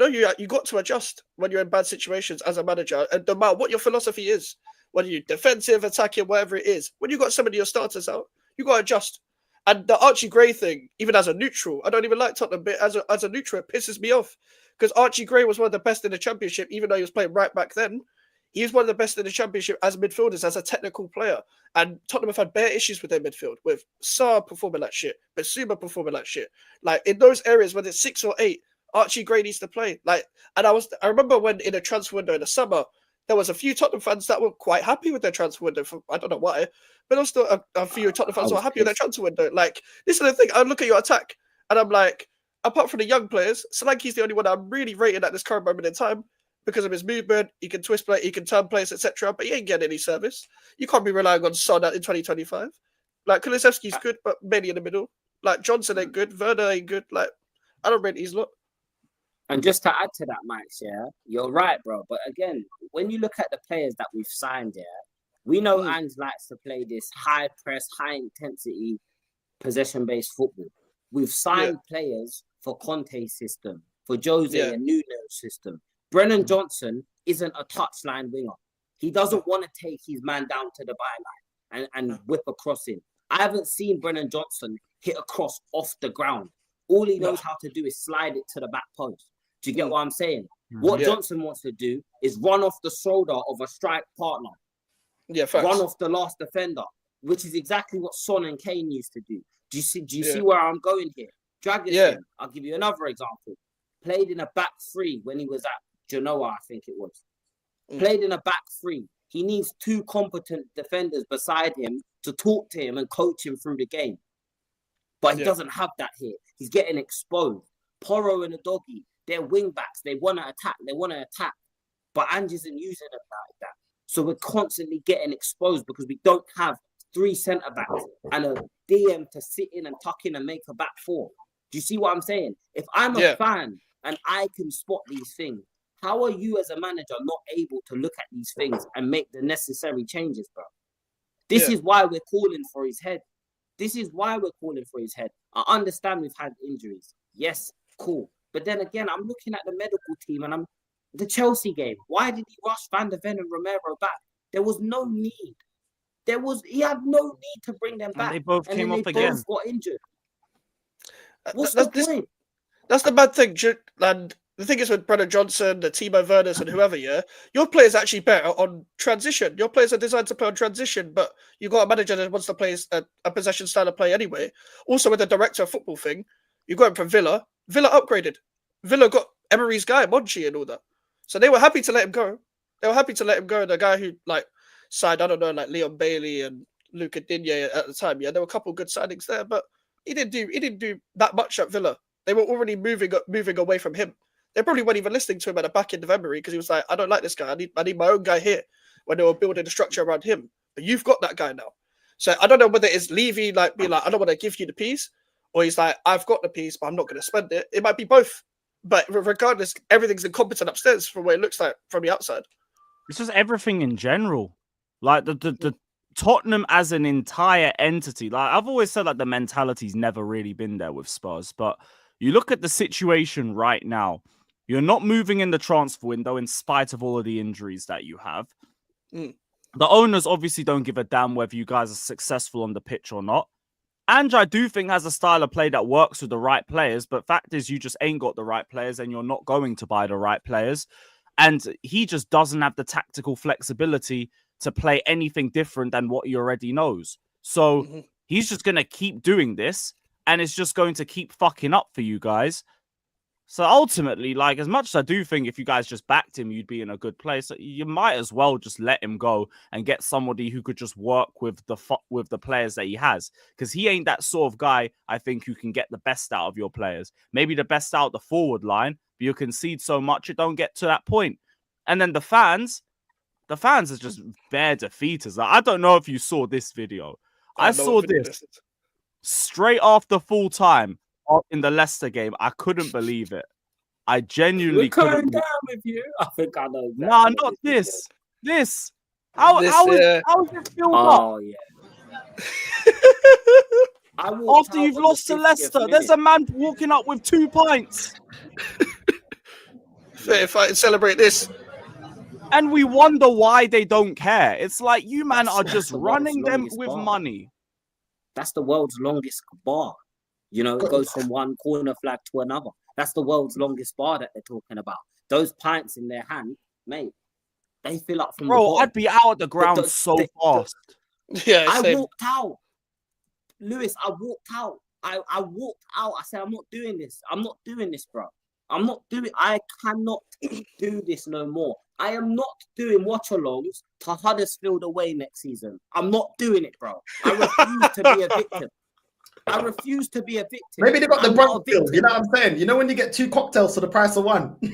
S2: got to adjust when you're in bad situations as a manager, and no matter what your philosophy is, whether you're defensive, attacking, whatever it is, when you got some of your starters out, you got to adjust. And the Archie Gray thing, even as a neutral, I don't even like Tottenham, but as a neutral, it pisses me off because Archie Gray was one of the best in the Championship, even though he was playing right back then. He was one of the best in the Championship as midfielders, as a technical player. And Tottenham have had bare issues with their midfield, with Sarr performing like shit, Basuma performing like shit. Like in those areas, whether it's 6 or 8, Archie Gray needs to play. Like, and I remember when in a transfer window in the summer, there was a few Tottenham fans that were quite happy with their transfer window. I don't know why, but also a few Tottenham fans were happy with their transfer window. Like, this is the thing. I look at your attack, and I'm like, apart from the young players, Solanke's the only one I'm really rating at this current moment in time. Because of his movement, he can twist play, he can turn plays, etc. But he ain't getting any service. You can't be relying on Son in 2025. Like Kulusevski's good, but mainly in the middle. Like Johnson ain't good, Werner ain't good. Like I don't rate these lot.
S4: And just to add to that, Max, yeah, you're right, bro. But again, when you look at the players that we've signed, yeah, we know Ange likes to play this high press, high intensity, possession-based football. We've signed players for Conte's system, for Jose and Nuno's system. Brennan Johnson isn't a touchline winger. He doesn't want to take his man down to the byline and whip a cross in. I haven't seen Brennan Johnson hit a cross off the ground. All he knows how to do is slide it to the back post. Do you get what I'm saying? What Johnson wants to do is run off the shoulder of a strike partner.
S2: Yeah, facts.
S4: Run off the last defender, which is exactly what Son and Kane used to do. Do you see where I'm going here? Dragic, I'll give you another example. Played in a back three when he was at Genoa, I think it was. Played in a back three. He needs 2 competent defenders beside him to talk to him and coach him through the game. But he doesn't have that here. He's getting exposed. Porro and Udogie, they're wing backs. They want to attack. But Ange isn't using them like that. So we're constantly getting exposed because we don't have 3 centre backs and a DM to sit in and tuck in and make a back 4. Do you see what I'm saying? If I'm a fan and I can spot these things, how are you as a manager not able to look at these things and make the necessary changes, bro? This is why we're calling for his head. I understand we've had injuries. Yes, cool. But then again, I'm looking at the medical team and the Chelsea game. Why did he rush Van de Ven and Romero back? There was no need. He had no need to bring them back.
S1: And they both came off again.
S4: Both got injured. What's the point?
S2: That's the bad thing, and the thing is with Brennan Johnson, the Timo Werners, and whoever, your players are actually better on transition. Your players are designed to play on transition, but you got a manager that wants to play a possession style of play anyway. Also, with the director of football thing, you got him from Villa. Villa upgraded. Villa got Emery's guy, Monchi, and all that. So they were happy to let him go. The guy who signed, I don't know, like Leon Bailey and Luca Digne at the time. Yeah, there were a couple of good signings there, but he didn't do that much at Villa. They were already moving away from him. They probably weren't even listening to him at the back end of Emery because he was like, I don't like this guy. I need my own guy here when they were building a structure around him. But you've got that guy now. So I don't know whether it's Levy being like, I don't want to give you the piece, or he's like, I've got the piece, but I'm not going to spend it. It might be both. But regardless, everything's incompetent upstairs from what it looks like from the outside.
S1: It's just everything in general. Like the Tottenham as an entire entity. Like I've always said, like the mentality's never really been there with Spurs. But you look at the situation right now. You're not moving in the transfer window in spite of all of the injuries that you have. The owners obviously don't give a damn whether you guys are successful on the pitch or not. Ange, I do think, has a style of play that works with the right players. But fact is, you just ain't got the right players and you're not going to buy the right players. And he just doesn't have the tactical flexibility to play anything different than what he already knows. So he's just going to keep doing this. And it's just going to keep fucking up for you guys. So ultimately, like, as much as I do think if you guys just backed him, you'd be in a good place, you might as well just let him go and get somebody who could just work with the players that he has. Because he ain't that sort of guy, I think, who can get the best out of your players. Maybe the best out of the forward line, but you concede so much, it don't get to that point. And then the fans are just bare defeaters. Like, I don't know if you saw this video. I saw this straight after full time in the Leicester game. I couldn't believe it. I genuinely couldn't.
S4: Down with you. I think I know.
S1: Nah, not this. This. How is it filled up?
S4: Oh yeah. I walked
S1: After
S4: out
S1: you've
S4: on the
S1: lost to
S4: 50th
S1: Leicester, there's a
S4: minute.
S1: man walking up with 2 pints.
S2: If I celebrate this,
S1: And we wonder why they don't care. It's like you man are
S4: That's
S1: just
S4: the world's
S1: running them
S4: longest
S1: with
S4: bar.
S1: money.
S4: That's the world's longest bar. You know, it goes from one corner flag to another. That's the world's longest bar that they're talking about. Those pints in their hand, mate, they fill up from the
S1: Bro,
S4: bottom.
S1: I'd be out of the ground fast.
S2: yeah,
S4: I
S2: same.
S4: walked out. Lewis, I walked out. I walked out. I said, I'm not doing this. I'm not doing this, bro. I cannot do this no more. I am not doing watch-alongs to Huddersfield away next season. I'm not doing it, bro. I refuse to be a victim. I refuse to be a victim.
S3: Maybe they got the
S4: I'm not a
S3: brunch deals. You know what I'm saying? You know when you get 2 cocktails for the price of 1. The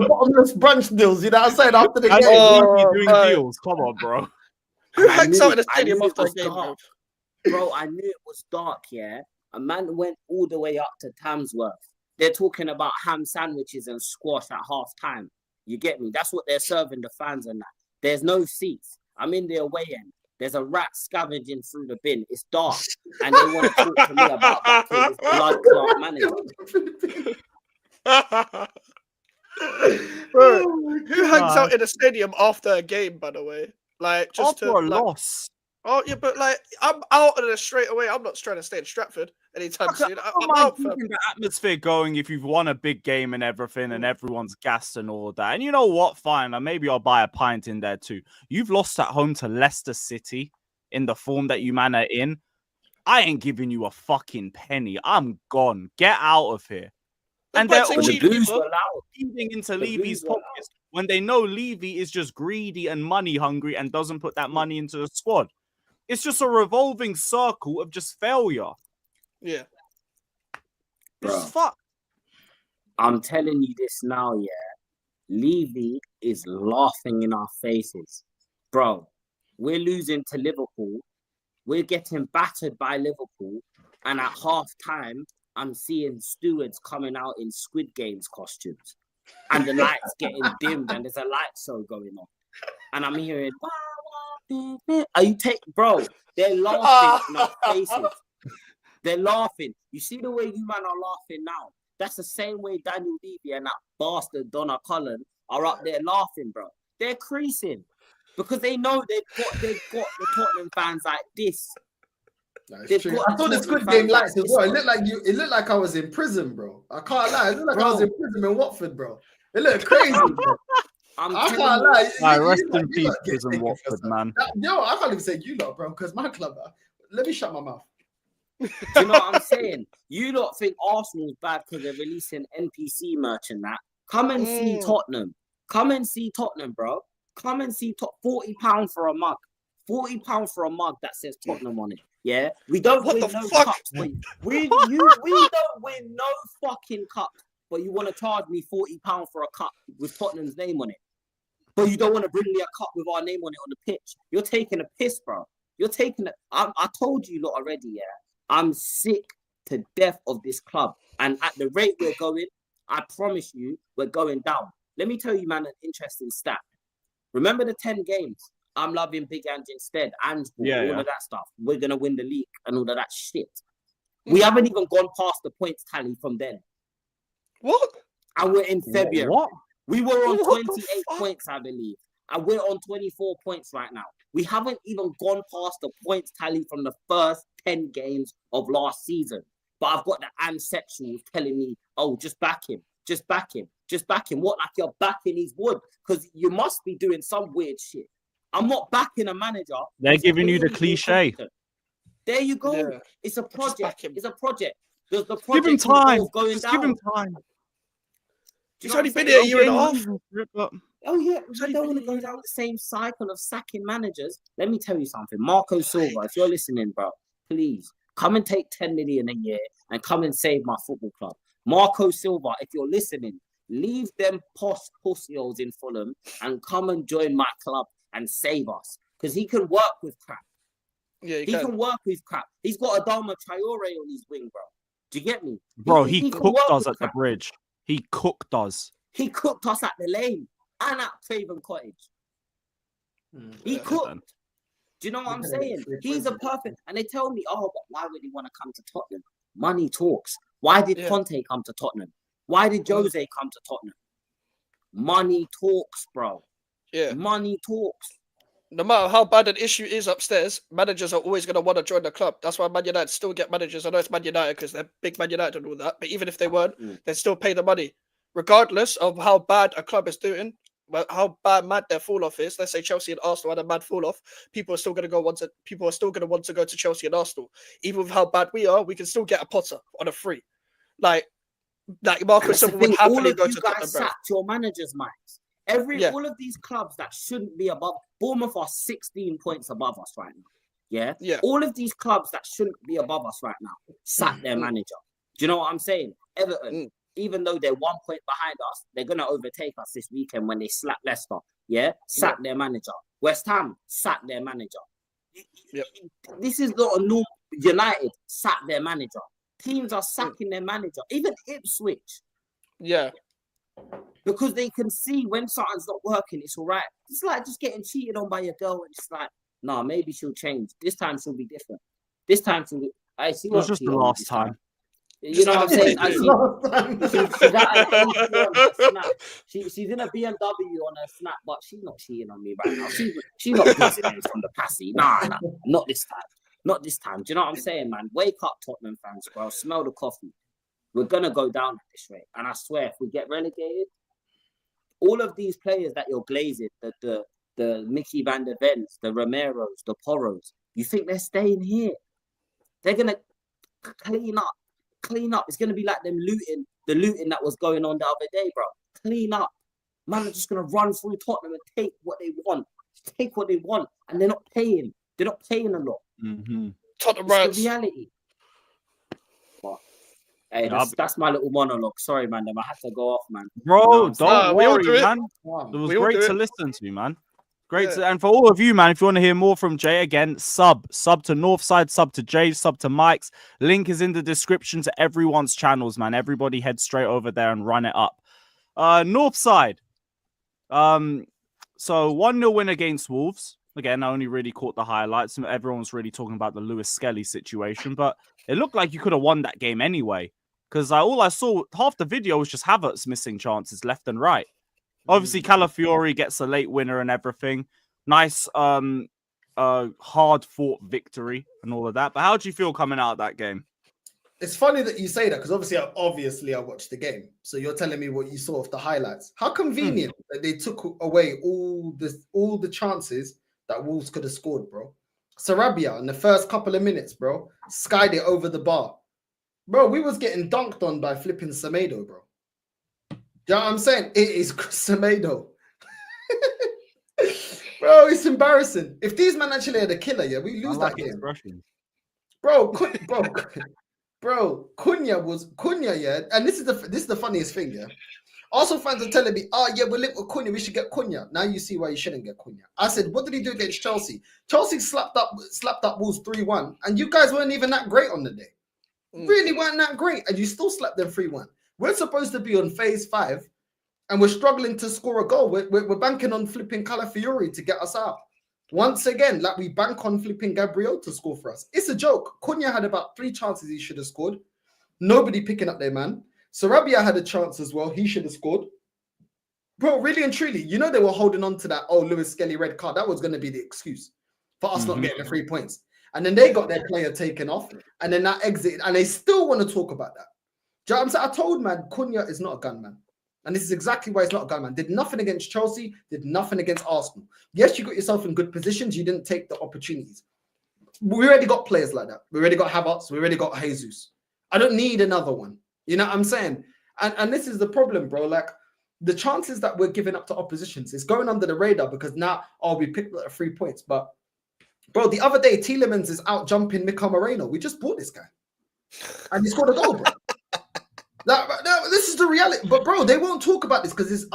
S3: bottomless brunch deals. You know what I'm saying? After the
S1: That's
S3: game.
S1: Levy doing
S2: man.
S1: deals. Come on, bro.
S2: Who
S4: I
S2: hangs
S4: knew
S2: out in the
S4: it- I
S2: stadium
S4: knew it
S2: after a
S4: was
S2: game, bro?
S4: dark. Bro, I knew it was dark, yeah. A man went all the way up to Tamsworth. They're talking about ham sandwiches and squash at half time. You get me? That's what they're serving the fans and that. There's no seats. I'm in the away end. There's a rat scavenging through the bin. It's dark. And they want to talk to me about backing this blood clot manager.
S2: Bro,
S3: Oh,
S2: who hangs out in a stadium after a game, by the way? Like, just
S1: After
S2: to,
S1: a
S2: like,
S1: loss.
S2: oh, yeah, but, like, I'm out of it straight away. I'm not trying to stay in Stratford anytime soon.
S1: I
S2: I'm
S1: don't mind
S2: out, fam.
S1: keeping the atmosphere going if you've won a big game and everything and everyone's gassed and all that. And you know what? Fine. Maybe I'll buy a pint in there too. You've lost at home to Leicester City in the form that you man are in. I ain't giving you a fucking penny. I'm gone. Get out of here. And they're
S2: pints
S1: all
S2: ain't
S4: The
S2: cheap
S4: booze
S2: either.
S4: were loud.
S1: feeding into
S4: The
S1: Levy's
S4: booze were
S1: pockets when they know Levy is just greedy and money hungry and doesn't put that money into the squad. It's just a revolving circle of just failure.
S2: Yeah.
S1: It's
S4: Bro.
S1: fuck.
S4: I'm telling you this now, yeah. Levy is laughing in our faces. Bro, we're losing to Liverpool. We're getting battered by Liverpool. And at half time, I'm seeing stewards coming out in Squid Games costumes. And the lights getting dimmed and there's a light show going on. And I'm hearing, are you bro, they're laughing in our faces. They're laughing. You see the way you man are laughing now? That's the same way Daniel Levy and that bastard Donna Cullen are up there laughing, bro. They're creasing because they know they've got the Tottenham fans like this.
S3: That's true. I saw the Squid Game lights as well. It looked like I was in prison, bro. I can't lie. It looked like I was in prison in Watford, bro. It looked crazy, bro. I can't lie.
S1: Rest in peace, prison Watford, man.
S3: Yo, I can't even say you lot, bro, because my club. Let me shut my mouth.
S4: Do you know what I'm saying? You lot think Arsenal's bad because they're releasing NPC merch and that. Come and see Tottenham. Come and see Tottenham, bro. Come and see £40 for a mug. £40 for a mug that says Tottenham on it. Yeah, we don't win no cups. We don't win no fucking cups. But you want to charge me £40 for a cup with Tottenham's name on it. But you don't want to bring me a cup with our name on it on the pitch. You're taking a piss, bro. You're taking it. I told you lot already, yeah. I'm sick to death of this club. And at the rate we're going, I promise you, we're going down. Let me tell you, man, an interesting stat. Remember the 10 games? I'm loving Big Ange instead, and all of that stuff. We're going to win the league and all of that shit. We haven't even gone past the points tally from then.
S2: What?
S4: And we're in February.
S1: What?
S4: We were on 28 points, I believe. And we're on 24 points right now. We haven't even gone past the points tally from the first 10 games of last season. But I've got the ancestors telling me, oh, just back him. Just back him. Just back him. What, like you're backing his wood? Because you must be doing some weird shit. I'm not backing a manager.
S1: They're giving you the cliche.
S4: There you go.
S2: Yeah.
S4: It's a project. It's a project. Does the
S1: Give him
S4: project
S1: time.
S4: going
S1: Just
S4: down?
S1: give him time.
S2: He's only been here a year and a half.
S4: Oh, yeah. We don't want to go down the same cycle of sacking managers. Let me tell you something. Marco Silva, if you're listening, bro, please come and take 10 million a year and come and save my football club. Marco Silva, if you're listening, leave them posh pussios in Fulham and come and join my club and save us. Because he can work with crap.
S2: Yeah,
S4: he can work with crap. He's got Adama Traore on his wing, bro. Do you get me?
S1: Bro, he cooked us at the bridge. He cooked us.
S4: He cooked us at the lane and at Craven Cottage. He cooked. Do you know what I'm saying? He's a perfect. And they tell me, oh, but why would he want to come to Tottenham? Money talks. Why did Conte come to Tottenham? Why did Jose come to Tottenham? Money talks, bro.
S2: Yeah.
S4: Money talks.
S2: No matter how bad an issue is upstairs, managers are always going to want to join the club. That's why Man United still get managers. I know it's Man United because they're big Man United and all that. But even if they weren't, they still pay the money. Regardless of how bad a club is doing, how mad their fall off is. Let's say Chelsea and Arsenal had a mad fall off. People are still going to want to go to Chelsea and Arsenal. Even with how bad we are, we can still get a Potter on a free. Like Marcus Silva would happily go to Tottenham. All of you guys
S4: sacked your managers' minds. All of these clubs that shouldn't be above, Bournemouth are 16 points above us right now. Yeah. All of these clubs that shouldn't be above us right now sack their manager. Do you know what I'm saying? Everton, even though they're 1 point behind us, they're gonna overtake us this weekend when they slap Leicester. Sack their manager. West Ham, sack their manager. This is not a normal. United, sack their manager. Teams are sacking their manager. Even Ipswich.
S2: Yeah.
S4: Because they can see when something's not working, it's all right. It's like just getting cheated on by your girl and it's like, nah, maybe she'll change. This time she'll be different. This time she'll be... I see.
S1: It was just the last time.
S4: You know what I'm saying? She's at an 81 snap. She's in a BMW on her snap, but she's not cheating on me right now. She's not buzzing from the passy. Nah, not this time. Not this time. Do you know what I'm saying, man? Wake up, Tottenham fans, bro. Smell the coffee. We're going to go down at this rate. And I swear, if we get relegated, all of these players that you're glazing, the Mickey van der Vens, the Romeros, the Porros, you think they're staying here? They're going to clean up. It's going to be like the looting that was going on the other day, bro. Clean up. Man are just going to run through Tottenham and take what they want. And they're not paying. They're not paying a lot.
S2: Tottenham
S4: it's the reality. But, hey, that's my little monologue. Sorry, man. I had to go off, man.
S1: Bro, don't worry, man. It was great to listen to, man. And for all of you, man, if you want to hear more from Jay, again, sub to Northside, sub to Jay, sub to Mikez. Link is in the description to everyone's channels, man. Everybody head straight over there and run it up. Northside. So 1-0 win against Wolves. Again, I only really caught the highlights. Everyone was really talking about the Lewis Skelly situation, but it looked like you could have won that game anyway. Because all I saw, half the video was just Havertz missing chances left and right. Obviously, Calafiori gets a late winner and everything. Nice, hard-fought victory and all of that. But how do you feel coming out of that game?
S3: It's funny that you say that because obviously I watched the game. So you're telling me what you saw of the highlights. How convenient that they took away all the chances that Wolves could have scored, bro. Sarabia in the first couple of minutes, bro, skied it over the bar. Bro, we was getting dunked on by flipping Semedo, bro. You know what I'm saying? It is Semedo. Bro, it's embarrassing. If these men actually had a killer, we lose that game. Bro, Cunha, yeah. And this is the funniest thing, yeah. Also, fans are telling me, we're linked with Cunha. We should get Cunha. Now you see why you shouldn't get Cunha. I said, what did he do against Chelsea? Chelsea slapped up Wolves 3-1, and you guys weren't even that great on the day. Really weren't that great, and you still slapped them 3-1. We're supposed to be on phase 5, and we're struggling to score a goal. We're banking on flipping Calafiori to get us out. Once again, like we bank on flipping Gabriel to score for us. It's a joke. Cunha had about 3 chances he should have scored. Nobody picking up their man. Sarabia had a chance as well. He should have scored. Bro, really and truly, you know they were holding on to that, Lewis Skelly red card. That was going to be the excuse for us not getting the 3 points. And then they got their player taken off, and then that exited, and they still want to talk about that. Do you know what I'm saying? I told, man, Cunha is not a gunman. And this is exactly why he's not a gunman. Did nothing against Chelsea, did nothing against Arsenal. Yes, you got yourself in good positions. You didn't take the opportunities. We already got players like that. We already got Havertz. We already got Jesus. I don't need another one. You know what I'm saying? And this is the problem, bro. Like, the chances that we're giving up to oppositions is going under the radar because now, we picked up 3 points. But, bro, the other day, Tielemans is out jumping Mika Moreno. We just bought this guy. And he scored a goal, bro. This is the reality. But, bro, they won't talk about this because it's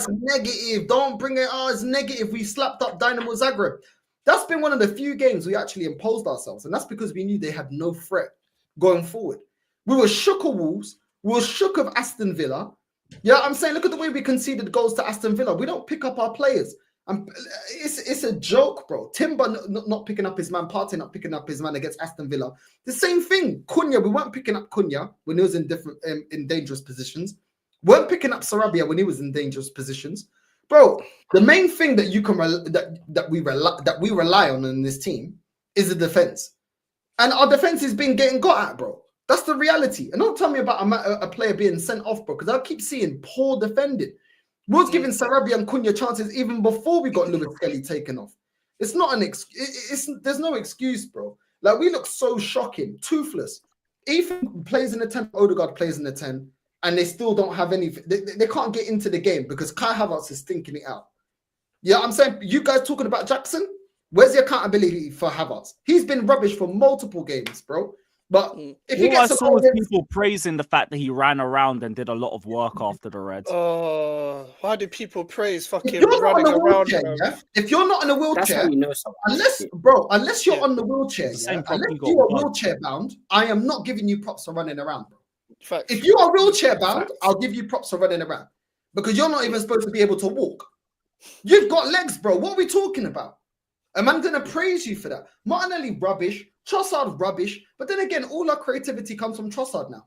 S3: negative. Don't bring it. It's negative. We slapped up Dynamo Zagreb. That's been one of the few games we actually imposed ourselves. And that's because we knew they had no threat going forward. We were shook of Wolves. We were shook of Aston Villa. Yeah, I'm saying, look at the way we conceded goals to Aston Villa. We don't pick up our players. It's a joke, bro. Timber not picking up his man, Partey not picking up his man against Aston Villa. The same thing. Cunha, we weren't picking up Cunha when he was in dangerous positions. Weren't picking up Sarabia when he was in dangerous positions, bro. The main thing that you can that we rely on in this team is the defense, and our defense is getting got at, bro. That's the reality. And don't tell me about a player being sent off, bro, because I keep seeing poor defending. We was giving Sarabia and Cunha chances even before we got Lewis Kelly taken off. It's not an excuse. There's no excuse, bro. Like, we look so shocking, toothless. Ethan plays in the 10, Odegaard plays in the 10, and they still don't have anything. They can't get into the game because Kai Havertz is stinking it out. Yeah, I'm saying, you guys talking about Jackson? Where's the accountability for Havertz? He's been rubbish for multiple games, bro. But if you
S1: I saw people praising the fact that he ran around and did a lot of work after the Reds.
S2: Oh, why do people praise fucking
S3: running
S2: around?
S3: Yeah? If you're not in a wheelchair, unless you're on the wheelchair, unless you are wheelchair bound, I am not giving you props for running around, bro.
S2: Facts.
S3: If you are wheelchair bound, I'll give you props for running around because you're not even supposed to be able to walk. You've got legs, bro. What are we talking about? Am I going to praise you for that? Martinelli rubbish, Trossard rubbish, but then again, all our creativity comes from Trossard now.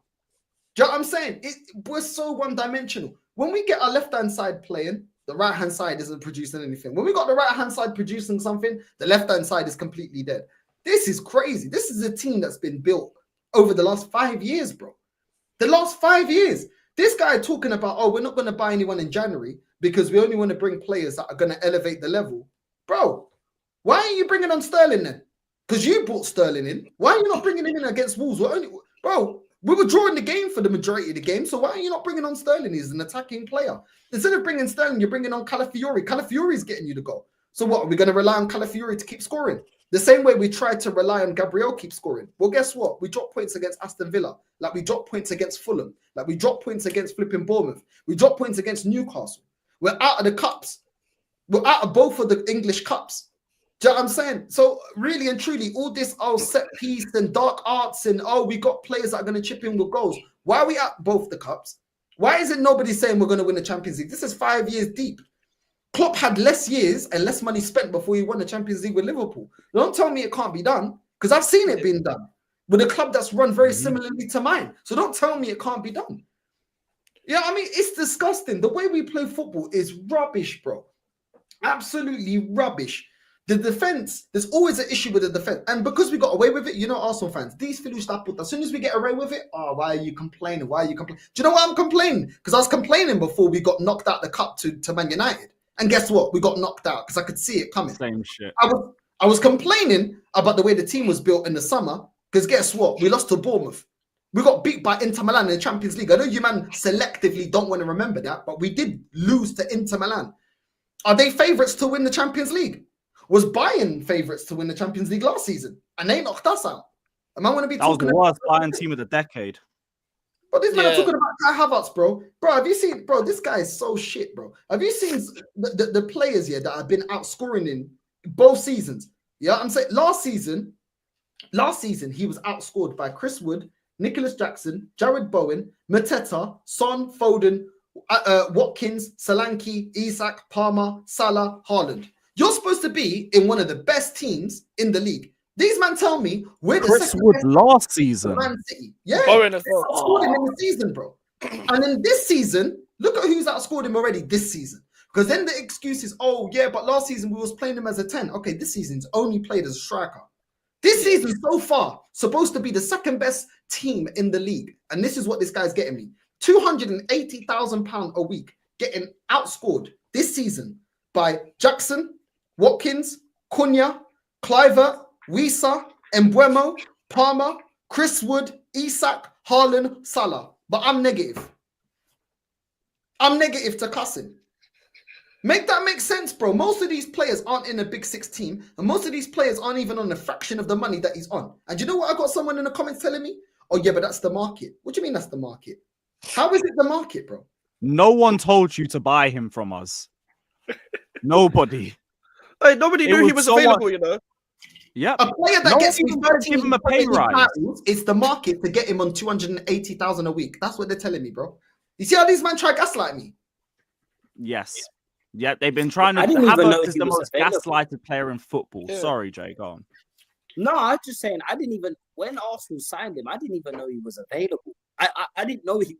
S3: Do you know what I'm saying? We're so one-dimensional. When we get our left-hand side playing, the right-hand side isn't producing anything. When we got the right-hand side producing something, the left-hand side is completely dead. This is crazy. This is a team that's been built over the last 5 years, bro. The last 5 years. This guy talking about, oh, we're not going to buy anyone in January because we only want to bring players that are going to elevate the level. Bro, why are you bringing on Sterling then? Because you brought Sterling in. Why are you not bringing him in against Wolves? Bro, we were drawing the game for the majority of the game, so why are you not bringing on Sterling? He's an attacking player. Instead of bringing Sterling, you're bringing on Calafiori. Calafiori's getting you the goal. So what, are we going to rely on Calafiori to keep scoring? The same way we tried to rely on Gabriel keep scoring. Well, guess what? We dropped points against Aston Villa. Like, we dropped points against Fulham. Like, we dropped points against flipping Bournemouth. We dropped points against Newcastle. We're out of the cups. We're out of both of the English cups. Do you know what I'm saying? So really and truly, all this set piece and dark arts and we got players that are going to chip in with goals. Why are we at both the cups? Why isn't nobody saying we're going to win the Champions League? This is 5 years deep. Klopp had less years and less money spent before he won the Champions League with Liverpool. Don't tell me it can't be done because I've seen it being done with a club that's run very similarly to mine. So don't tell me it can't be done. Yeah, I mean, it's disgusting. The way we play football is rubbish, bro. Absolutely rubbish. The defense, there's always an issue with the defense. And because we got away with it, you know, Arsenal fans, these Filu as soon as we get away with it, why are you complaining? Why are you complaining? Do you know why I'm complaining? Because I was complaining before we got knocked out the cup to Man United. And guess what? We got knocked out because I could see it coming.
S1: Same shit.
S3: I was complaining about the way the team was built in the summer because guess what? We lost to Bournemouth. We got beat by Inter Milan in the Champions League. I know you man selectively don't want to remember that, but we did lose to Inter Milan. Are they favourites to win the Champions League? Was Bayern favourites to win the Champions League last season? And they knocked us out. Am I going to be talking
S1: about... That was the worst Bayern team of the decade.
S3: But this man are talking about Kai Havertz, bro. Bro, have you seen... Bro, this guy is so shit, bro. Have you seen the players here that have been outscoring in both seasons? Yeah, I'm saying last season, he was outscored by Chris Wood, Nicholas Jackson, Jared Bowen, Mateta, Son, Foden, Watkins, Solanke, Isak, Palmer, Salah, Haaland. You're supposed to be in one of the best teams in the league. These men tell me we're the
S1: Chris Wood last season.
S3: Man City. Yeah, outscored him in the season, bro. And in this season, look at who's outscored him already this season. Because then the excuse is, oh yeah, but last season we was playing him as a 10. Okay, this season's only played as a striker. This season so far supposed to be the second best team in the league, and this is what this guy's getting me: £280,000 a week, getting outscored this season by Jackson, Watkins, Cunha, Kluivert, Wisa, Mbeumo, Palmer, Chris Wood, Isak, Haaland, Salah. But I'm negative. I'm negative to cussing. Make that make sense, bro. Most of these players aren't in a big six team, and most of these players aren't even on a fraction of the money that he's on. And you know what? I got someone in the comments telling me, oh yeah, but that's the market. What do you mean that's the market? How is it the market, bro?
S1: No one told you to buy him from us. Nobody.
S2: Hey, nobody knew he was available, you know.
S1: Yeah,
S3: a player that gets
S1: even give him a pay rise.
S3: It's the market to get him on 280,000 a week. That's what they're telling me, bro. You see how these men try gaslight me?
S1: Yes. Yeah, they've been trying to.
S4: I didn't even know
S1: Havertz is
S4: he
S1: the
S4: was
S1: most
S4: available.
S1: gaslighted player in football.
S2: Yeah.
S1: Sorry, Jay, go on.
S4: No, I'm just saying, I didn't even, when Arsenal signed him, I didn't even know he was available. I didn't know he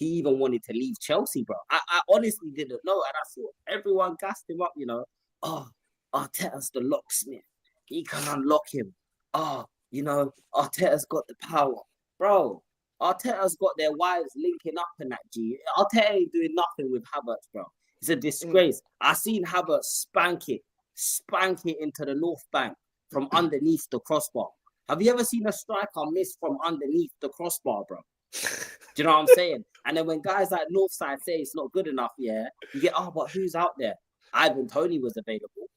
S4: even wanted to leave Chelsea, bro. I honestly didn't know. And I saw everyone gassed him up, Oh, Arteta's the locksmith. He can unlock him. Arteta's got the power. Bro, Arteta's got their wives linking up in that, G. Arteta ain't doing nothing with Havertz, bro. It's a disgrace. I seen Havertz spank it into the North Bank from underneath the crossbar. Have you ever seen a striker miss from underneath the crossbar, bro? Do you know what I'm saying? And then when guys like Northside say it's not good enough, yeah, you get, but who's out there? Ivan Toney was available.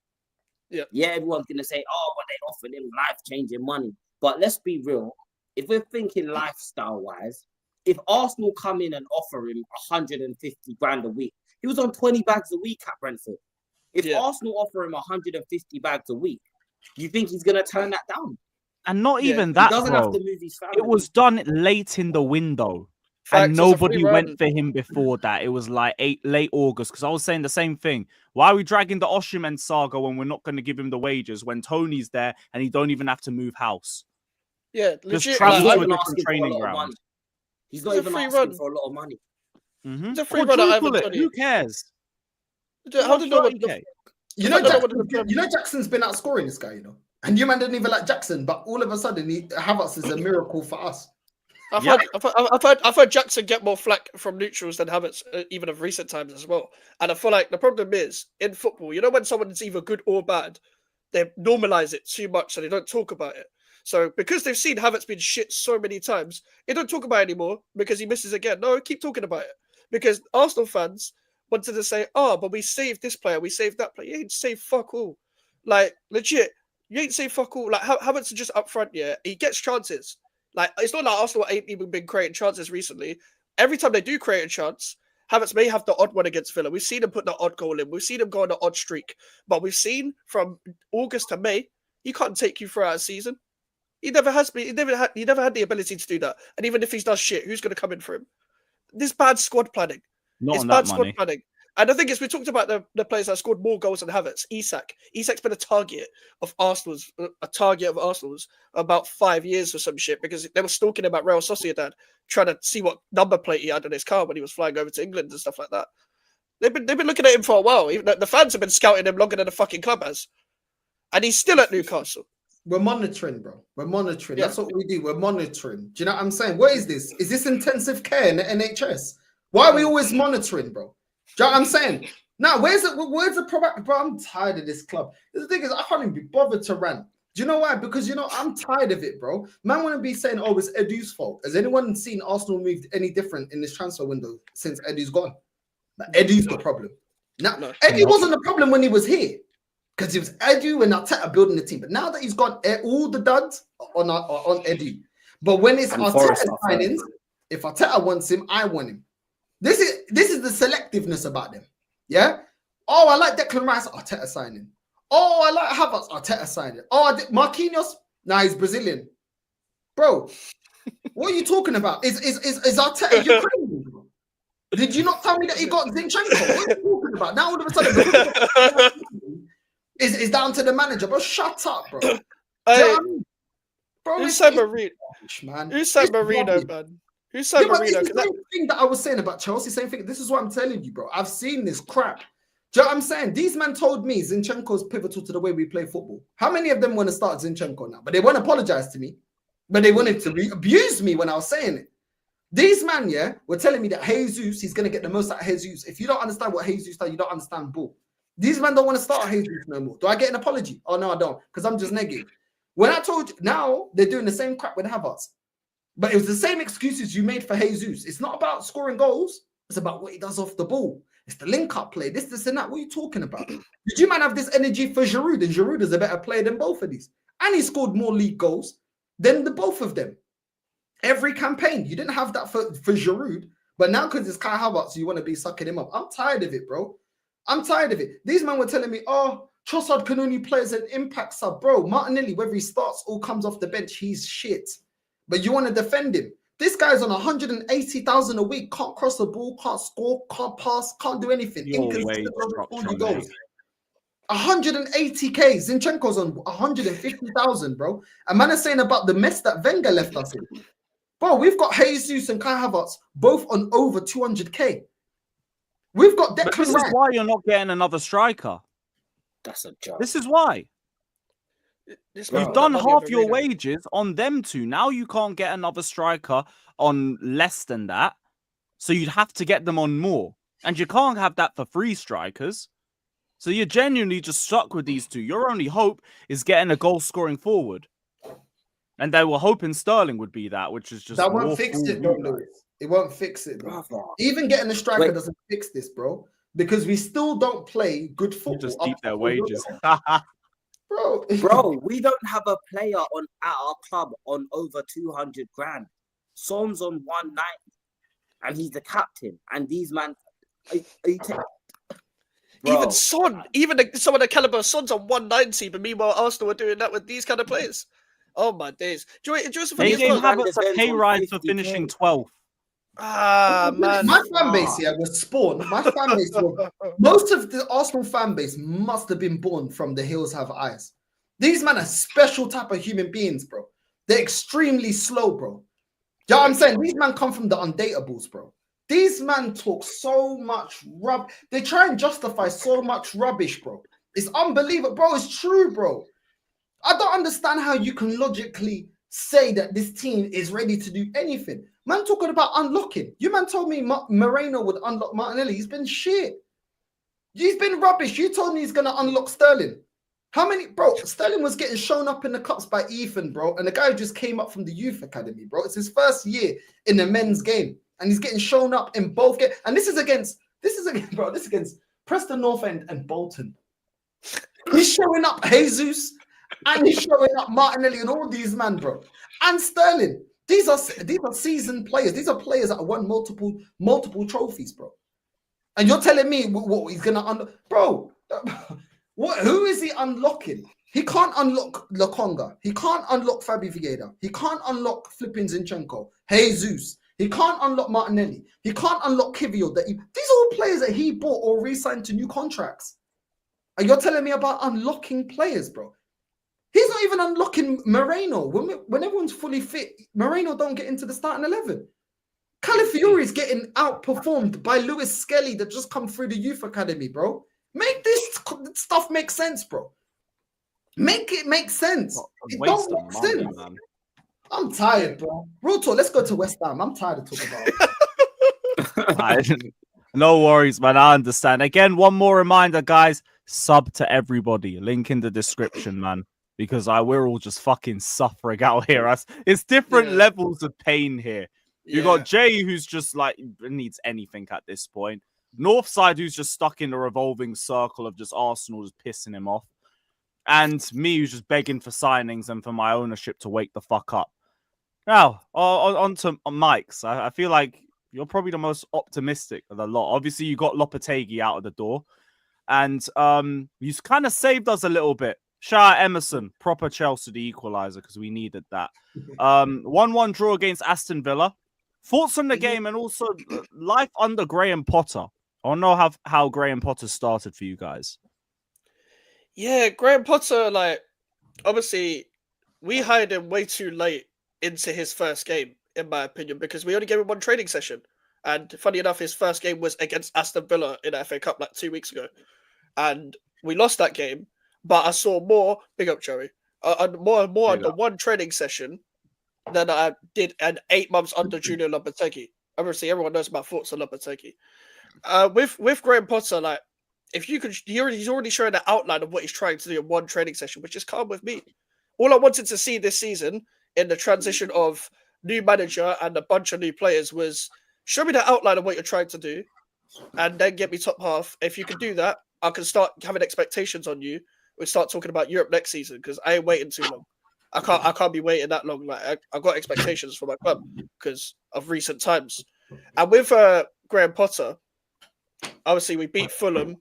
S4: Yeah, everyone's going to say, but they offered him life-changing money. But let's be real. If we're thinking lifestyle-wise, if Arsenal come in and offer him 150 grand a week, he was on 20 bags a week at Brentford. If Arsenal offer him 150 bags a week, you think he's going to turn that down?
S1: And not even that,
S4: he doesn't
S1: bro.
S4: have to move his family.
S1: It was done late in the window.
S2: Facts,
S1: and nobody went for him before that. It was like late August, because I was saying the same thing. Why are we dragging the Osimhen saga when we're not going to give him the wages when Tony's there and he don't even have to move house?
S2: Yeah,
S1: just
S2: legit.
S1: travel
S2: Like,
S1: to a different training ground.
S4: He's not even asking for a lot of money.
S1: Mm-hmm.
S2: It's a free run.
S1: Who cares?
S2: How did no one?
S3: You know, Jackson's been outscoring this guy, And you man didn't even like Jackson, but all of a sudden, Havertz is a miracle for us.
S2: I've heard Jackson get more flack from neutrals than Havertz, even of recent times as well. And I feel like the problem is in football, when someone's either good or bad, they normalize it too much, so they don't talk about it. So because they've seen Havertz been shit so many times, they don't talk about it anymore because he misses again. No, keep talking about it. Because Arsenal fans wanted to say, but we saved this player, we saved that player. You ain't saved fuck all. Like, legit, you ain't saved fuck all. Like, Havertz is just up front, he gets chances. Like, it's not like Arsenal ain't even been creating chances recently. Every time they do create a chance, Havertz may have the odd one against Villa. We've seen him put the odd goal in. We've seen him go on the odd streak. But we've seen from August to May, he can't take you throughout a season. He never has been. He never had the ability to do that. And even if he does shit, who's going to come in for him? This bad squad planning.
S1: Not on that money.
S2: Squad planning. And the thing is, we talked about the players that scored more goals than Havertz. Isak's been a target of Arsenal's about 5 years or some shit because they were stalking him at Real Sociedad, trying to see what number plate he had on his car when he was flying over to England and stuff like that. They've been looking at him for a while. Even the fans have been scouting him longer than the fucking club has, and he's still at Newcastle.
S3: We're monitoring, bro. We're monitoring. Yeah. That's what we do. We're monitoring. Do you know what I'm saying? What is this? Is this intensive care in the NHS? Why are we always monitoring, bro? Do you know what I'm saying? Now, where's the problem? Bro, I'm tired of this club. The thing is, I can't even be bothered to rant. Do you know why? Because, I'm tired of it, bro. Man want to be saying, it's Edu's fault. Has anyone seen Arsenal moved any different in this transfer window since Edu's gone? Like, Edu's the problem. Now, Edu wasn't the problem when he was here. Because it was Edu and Arteta building the team. But now that he's gone, all the duds are on Edu. But when it's Arteta signings, if Arteta wants him, I want him. This is the selectiveness about them. Yeah? Oh, I like Declan Rice, Arteta signing. Oh, I like Havertz, Arteta signing. Oh, Marquinhos, he's Brazilian. Bro, what are you talking about? Is Arteta Ukrainian, bro? Did you not tell me that he got Zinchenko? What are you talking about? Now all of a sudden, is down to the manager, bro. Shut up, bro.
S2: Bro, who said Marino, man? Who said Marino, man? Who said Marino?
S3: It's the same thing that I was saying about Chelsea. Same thing. This is what I'm telling you, bro. I've seen this crap. Do you know what I'm saying? These men told me Zinchenko's pivotal to the way we play football. How many of them want to start Zinchenko now? But they won't apologize to me. But they wanted to abuse me when I was saying it. These men, were telling me that Jesus, he's going to get the most out of Jesus. If you don't understand what Jesus does, you don't understand ball. These men don't want to start Jesus no more. Do I get an apology? Oh, no, I don't. Because I'm just negative. When I told you, now they're doing the same crap with Havertz. But it was the same excuses you made for Jesus. It's not about scoring goals. It's about what he does off the ball. It's the link-up play, this, and that. What are you talking about? Did you, man, have this energy for Giroud? And Giroud is a better player than both of these. And he scored more league goals than the both of them. Every campaign. You didn't have that for Giroud. But now because it's Kai Havertz, you want to be sucking him up. I'm tired of it, bro. I'm tired of it. These men were telling me, Trossard can only play as an impact sub. Bro, Martinelli, whether he starts or comes off the bench, he's shit. But you want to defend him. This guy's on 180,000 a week. Can't cross the ball. Can't score. Can't pass. Can't do anything.
S1: Your
S3: Inconsistent
S1: wage
S3: with all
S1: structure,
S3: the goals.
S1: mate.
S3: 180k. Zinchenko's on 150,000, bro. A man is saying about the mess that Wenger left us in. Bro, we've got Jesus and Kai Havertz both on over 200k. We've got
S1: But
S3: Declan
S1: this is
S3: Rice.
S1: why you're not getting another striker.
S4: That's a joke.
S1: This is why.
S2: This
S4: Bro.
S2: man
S1: You've
S2: got
S1: done
S2: that money
S1: half
S2: over
S1: your
S2: Reno.
S1: wages on them two. Now you can't get another striker on less than that. So you'd have to get them on more. And you can't have that for free strikers. So you're genuinely just stuck with these two. Your only hope is getting a goal scoring forward. And they were hoping Sterling would be that, which is just
S3: That
S1: more
S3: won't fix
S1: fool
S3: it, though,
S1: you guys.
S3: Lewis. It won't fix it, bro.
S4: Brother.
S3: Even getting a striker
S4: Wait.
S3: doesn't fix this, bro. Because we still don't play good
S1: You
S3: football.
S1: just keep
S3: up
S1: their
S3: top.
S1: wages.
S3: Bro.
S4: Bro, we don't have a player on at our club on over 200 grand. Son's on 190, and he's the captain. And these man, are you taking?
S2: Even Son, someone at caliber of Son's on 190, but meanwhile Arsenal are doing that with these kind of players. Oh my days! Do you know
S1: They
S4: He's
S1: gave
S4: got
S1: Havertz a
S4: Van de
S1: pay
S4: Ven
S1: rise for
S4: 50K.
S1: finishing 12th.
S2: Ah man,
S3: My fan base here was spawned. My fan base was, most of the Arsenal fan base must have been born from the Hills Have Eyes. These men are special type of human beings, bro. They're extremely slow, bro. You know what I'm saying? These men come from the undateables, bro. These men talk so much They try and justify so much rubbish, bro. It's unbelievable, bro. It's true, bro. I don't understand how you can logically say that this team is ready to do anything. Man talking about unlocking. You man told me Moreno would unlock Martinelli. He's been shit. He's been rubbish. You told me he's going to unlock Sterling. How many, bro? Sterling was getting shown up in the cups by Ethan, bro. And the guy just came up from the youth academy, bro. It's his first year in the men's game. And he's getting shown up in both games. And this is against Preston North End and Bolton. He's showing up Jesus. And he's showing up Martinelli and all these man, bro. And Sterling. These are seasoned players. These are players that have won multiple trophies, bro. And you're telling me what he's gonna unlock, bro? Who is he unlocking? He can't unlock Lokonga. He can't unlock Fabi Vieira. He can't unlock flipping Zinchenko. Jesus. He can't unlock Martinelli. He can't unlock Kivio. These are all players that he bought or re-signed to new contracts. And you're telling me about unlocking players, bro? He's not even unlocking Moreno. When everyone's fully fit, Moreno don't get into the starting 11. Calafiori is getting outperformed by Lewis Skelly that just come through the youth academy, bro. Make this stuff make sense, bro. Make it make sense. It don't make sense. Man. I'm tired, bro. Real talk, let's go to West Ham. I'm tired of talking about it.
S1: No worries, man. I understand. Again, one more reminder, guys. Sub to everybody. Link in the description, man. Because we're all just fucking suffering out here. It's different levels of pain here. You got Jay, who's just like needs anything at this point. Northside, who's just stuck in a revolving circle of just Arsenal just pissing him off. And me, who's just begging for signings and for my ownership to wake the fuck up. Now, on to Mikez. I feel like you're probably the most optimistic of the lot. Obviously, you got Lopetegui out of the door. And he's kind of saved us a little bit. Shout out Emerson, proper Chelsea, the equalizer, because we needed that. 1-1 draw against Aston Villa. Thoughts on the game and also life under Graham Potter. I don't know how Graham Potter started for you guys.
S2: Yeah, Graham Potter, like, obviously, we hired him way too late into his first game, in my opinion, because we only gave him one training session. And funny enough, his first game was against Aston Villa in the FA Cup like 2 weeks ago. And we lost that game. But I saw more, big up, Joey, more under one training session than I did in 8 months under Julian Lopetegui. Obviously, everyone knows my thoughts on Lopetegui. With Graham Potter, like, if you could, he's already showing the outline of what he's trying to do in one training session, which is calm with me. All I wanted to see this season in the transition of new manager and a bunch of new players was show me the outline of what you're trying to do and then get me top half. If you can do that, I can start having expectations on you. We start talking about Europe next season because I ain't waiting too long. I can't be waiting that long. Like I got expectations for my club because of recent times. And with Graham Potter, obviously we beat Fulham.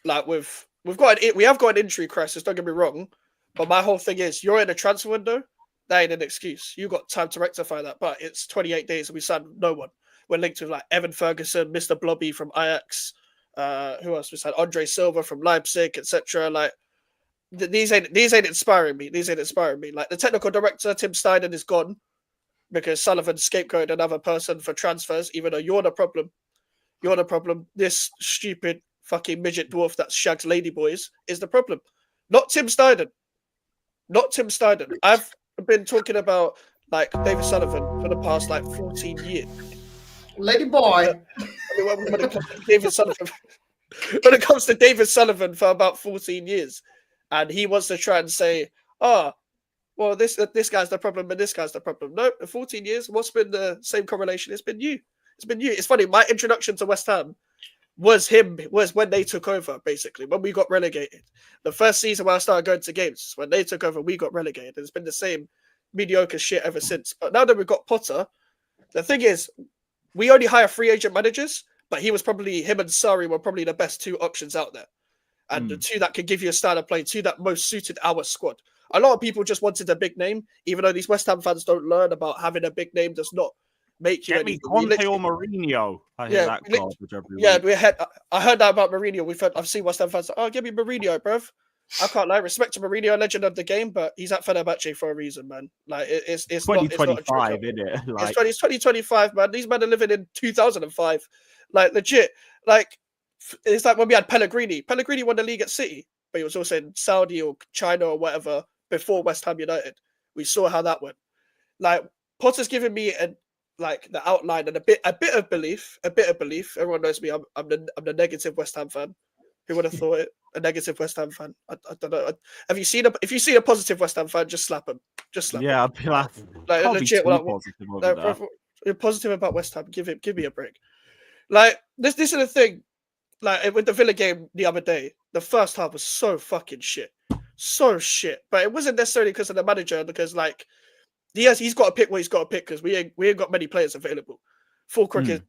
S2: Like we have got an injury crisis. Don't get me wrong, but my whole thing is you're in a transfer window That ain't an excuse. You got time to rectify that, but it's 28 days and we signed no one. We're linked with like Evan Ferguson, Mr. Blobby from Ajax. Who else? We signed Andre Silva from Leipzig, etc. Like these ain't inspiring me. These ain't inspiring me. Like the technical director Tim Steinen is gone because Sullivan scapegoated another person for transfers, even though you're the problem. You're the problem. This stupid fucking midget dwarf that shags ladyboys is the problem. Not Tim Steinen. Not Tim Steinen. I've been talking about like David Sullivan for the past like 14 years.
S3: Lady boy.
S2: I mean, when it comes to David Sullivan, when it comes to David Sullivan for about 14 years, and he wants to try and say, "Oh, well, this guy's the problem and this guy's the problem." No, in 14 years, what's been the same correlation? It's been you. It's been you. It's funny. My introduction to West Ham was when they took over, basically, when we got relegated. The first season when I started going to games, when they took over, we got relegated. It's been the same mediocre shit ever since. But now that we've got Potter, the thing is, we only hire free agent managers, but him and Sari were probably the best two options out there. And the two that could give you a style of play, two that most suited our squad. A lot of people just wanted a big name, even though these West Ham fans don't learn about having a big name does not make you anything.
S1: Conte or Mourinho. I hear that garbage every week.
S2: I heard that about Mourinho. I've seen West Ham fans say, "Oh, give me Mourinho, bruv." I can't lie. Respect to Mourinho, legend of the game, but he's at Fenerbahce for a reason, man. Like it's
S1: 2025, isn't it? Like,
S2: it's 2025, man. These men are living in 2005. Like legit. Like it's like when we had Pellegrini. Pellegrini won the league at City, but he was also in Saudi or China or whatever before West Ham United. We saw how that went. Like Potter's giving me the outline and a bit of belief. Everyone knows me. I'm the negative West Ham fan. Who would have thought it? A negative West Ham fan. I don't know. If you see a positive West Ham fan, just slap him. Just slap him.
S1: Yeah, I'd be like
S2: legit. You're positive about West Ham. Give me a break. Like this is the thing. Like with the Villa game the other day, the first half was so fucking shit. So shit. But it wasn't necessarily because of the manager, because like he's got to pick what he's got to pick because we ain't got many players available. Fulcrook is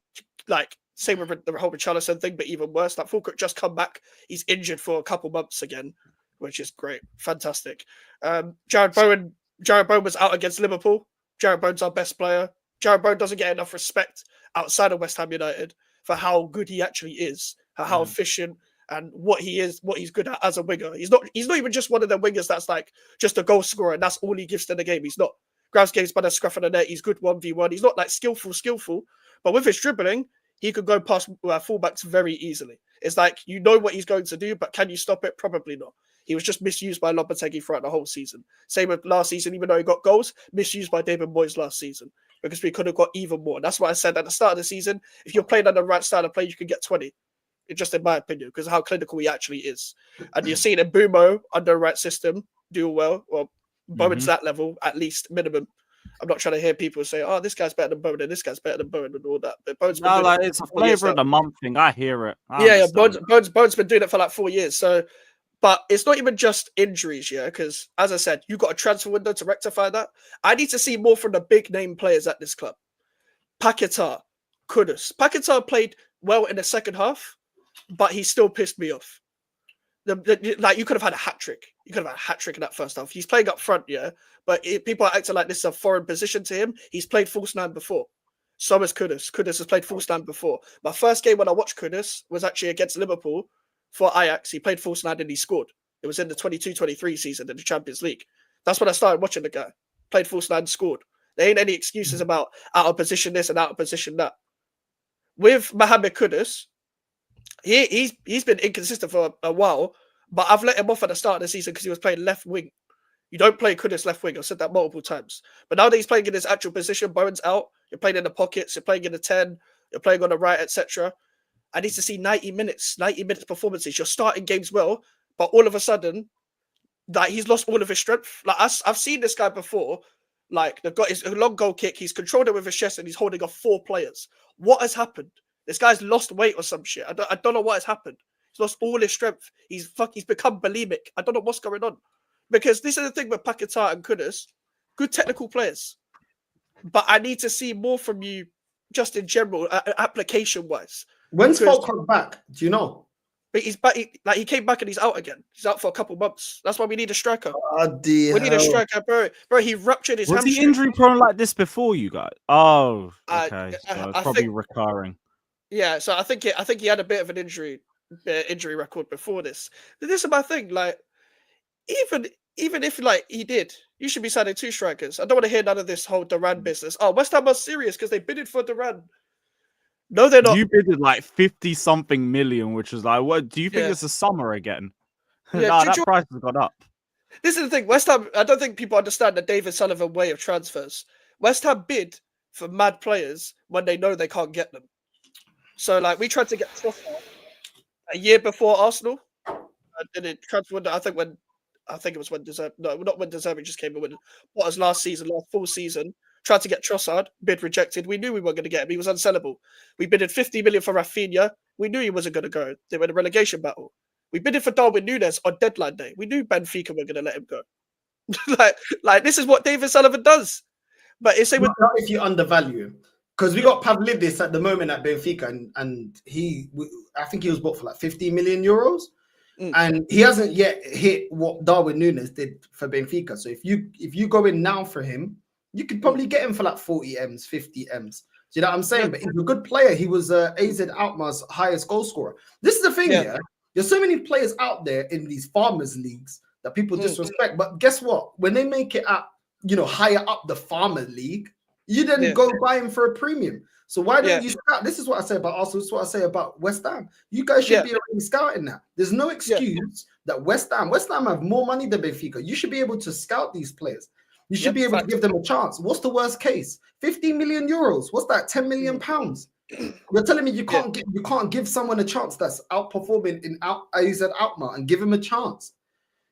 S2: like same with the whole Richarlison thing, but even worse. Like Fulcrook just come back. He's injured for a couple months again, which is great. Fantastic. Jared Bowen was out against Liverpool. Jared Bowen's our best player. Jared Bowen doesn't get enough respect outside of West Ham United for how good he actually is, how efficient and what he's good at as a winger. He's not even just one of the wingers that's like just a goal scorer and that's all he gives to the game. He's not grabs games by the scruff of the net. He's good 1v1. He's not like skillful, but with his dribbling, he could go past fullbacks very easily. It's like, you know what he's going to do, but can you stop it? Probably not. He was just misused by Lopetegui throughout the whole season. Same with last season, even though he got goals, misused by David Moyes last season because we could have got even more. And that's what I said at the start of the season. If you're playing on the right style of play, you can get 20. It's just in my opinion, because of how clinical he actually is. And you're seeing Mbumo under the right system do well. Well, Bowen's that level, at least minimum. I'm not trying to hear people say, "Oh, this guy's better than Bowen, and this guy's better than Bowen," and all that. But Bowen's been doing
S1: it's a flavor of the month thing. I hear it.
S2: Bowen's been doing it for like 4 years. So, but it's not even just injuries, because as I said, you got a transfer window to rectify that. I need to see more from the big name players at this club. Paquetá, Kudus. Paquetá played well in the second half, but he still pissed me off. Like you could have had a hat trick. You could have had a hat trick in that first half. He's playing up front, but people are acting like this is a foreign position to him. He's played false nine before. So has Kudus. Kudus has played false nine before. My first game when I watched Kudus was actually against Liverpool for Ajax. He played false nine and he scored. It was in the 22-23 season in the Champions League. That's when I started watching the guy. Played false nine, scored. There ain't any excuses about out of position this and out of position that. With Mohamed Kudus, he's been inconsistent for a while, but I've let him off at the start of the season because he was playing left wing. You don't play Kudus left wing. I've said that multiple times. But now that he's playing in his actual position, Bowen's out. You're playing in the pockets. You're playing in the 10. You're playing on the right, etc. I need to see 90 minutes performances. You're starting games well, but all of a sudden, like he's lost all of his strength. Like I've seen this guy before. Like they've got his long goal kick. He's controlled it with his chest and he's holding off 4 players. What has happened? This guy's lost weight or some shit. I don't know what has happened. He's lost all his strength. He's become bulimic. I don't know what's going on. Because this is the thing with Paquetá and Kudus. Good technical players. But I need to see more from you just in general, application-wise.
S3: When's Fulcrook back? Do you know?
S2: But he's back. He came back and he's out again. He's out for a couple months. That's why we need a striker.
S3: Oh, dear.
S2: We need a striker, bro. Bro, he ruptured his
S1: Was
S2: hamstring.
S1: he injury prone like this before, you guys? Oh, okay. So it's
S2: I
S1: probably
S2: think-
S1: recurring.
S2: Yeah, so I think he had a bit of an injury record before this. But this is my thing. Like, even if like he did, you should be signing 2 strikers. I don't want to hear none of this whole Duran business. Oh, West Ham are serious because they bidded for Duran. No, they're not.
S1: You bidded like 50 something million, which is like, what? Do you think
S2: Yeah.
S1: it's a summer again?
S2: Yeah,
S1: Nah,
S2: did
S1: that
S2: you-
S1: price has gone up.
S2: This is the thing. West Ham. I don't think people understand the David Sullivan way of transfers. West Ham bid for mad players when they know they can't get them. So like we tried to get Trossard a year before Arsenal, and it transferred. I think it was when not when Deserving just came, but when Potter's last full season, tried to get Trossard, bid rejected. We knew we weren't going to get him. He was unsellable. We bidded 50 million for Rafinha. We knew he wasn't going to go. They were in a relegation battle. We bidded for Darwin Núñez on deadline day. We knew Benfica were going to let him go. like this is what David Sullivan does. But it's
S3: Not if you undervalue him. Because we got Pavlidis at the moment at Benfica, and I think he was bought for like 50 million euros. And he hasn't yet hit what Darwin Núñez did for Benfica. So if you go in now for him, you could probably get him for like 40 M's, 50 M's. Do you know what I'm saying? But he's a good player. He was AZ Alkmaar's highest goal scorer. This is the thing, yeah. There's so many players out there in these farmers leagues that people disrespect. But guess what? When they make it up, higher up the farmer league, you then go buy him for a premium. So why don't you scout? This is what I say about Arsenal. This is what I say about West Ham. You guys should be already scouting that. There's no excuse that West Ham have more money than Benfica. You should be able to scout these players. You should be able to give them a chance. What's the worst case? 50 million euros. What's that? 10 million pounds. You're telling me you can't give someone a chance that's outperforming in AZ Alkmaar and give him a chance.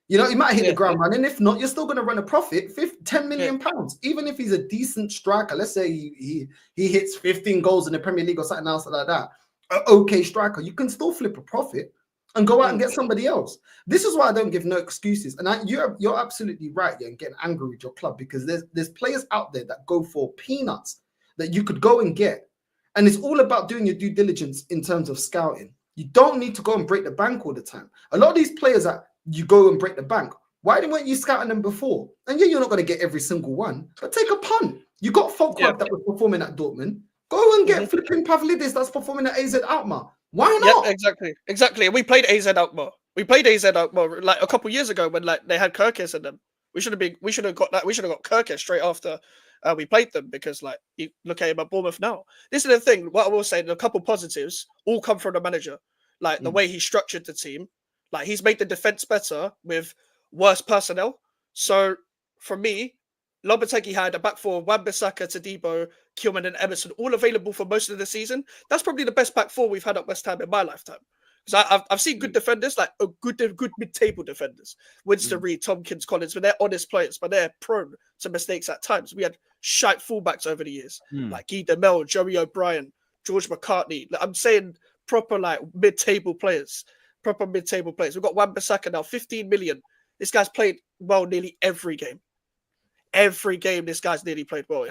S3: He might hit the ground running. If not, you're still going to run a profit. 10 million pounds. Even if he's a decent striker, let's say he hits 15 goals in the Premier League or something else like that, an okay striker, you can still flip a profit and go out and get somebody else. This is why I don't give no excuses. And you're absolutely right, and getting angry with your club, because there's players out there that go for peanuts that you could go and get. And it's all about doing your due diligence in terms of scouting. You don't need to go and break the bank all the time. A lot of these players that you go and break the bank, why weren't you scouting them before? And you're not going to get every single one, but take a punt. You got Falkirk that was performing at Dortmund. Go and get flipping Pavlidis that's performing at AZ Alkmaar. Why not?
S2: Yeah, exactly. And we played AZ Alkmaar. Like a couple years ago when like they had Kirkes in them. We should have got Kirkes straight after we played them, because like you look at him at Bournemouth now. This is the thing. What I will say, a couple positives all come from the manager, like the way he structured the team. Like he's made the defense better with worse personnel. So for me, Lopetegui had a back four: Wan-Bissaka, Todibo, Kilman, and Emerson, all available for most of the season. That's probably the best back four we've had at West Ham in my lifetime. Because I've seen good defenders, like good mid-table defenders. Winston Reid, Tompkins, Collins, but they're honest players, but they're prone to mistakes at times. We had shite fullbacks over the years, like Guy Demel, Joey O'Brien, George McCartney. I'm saying proper like mid-table players. We've got Wan-Bissaka now, 15 million. This guy's played well nearly every game. Every game, this guy's nearly played well.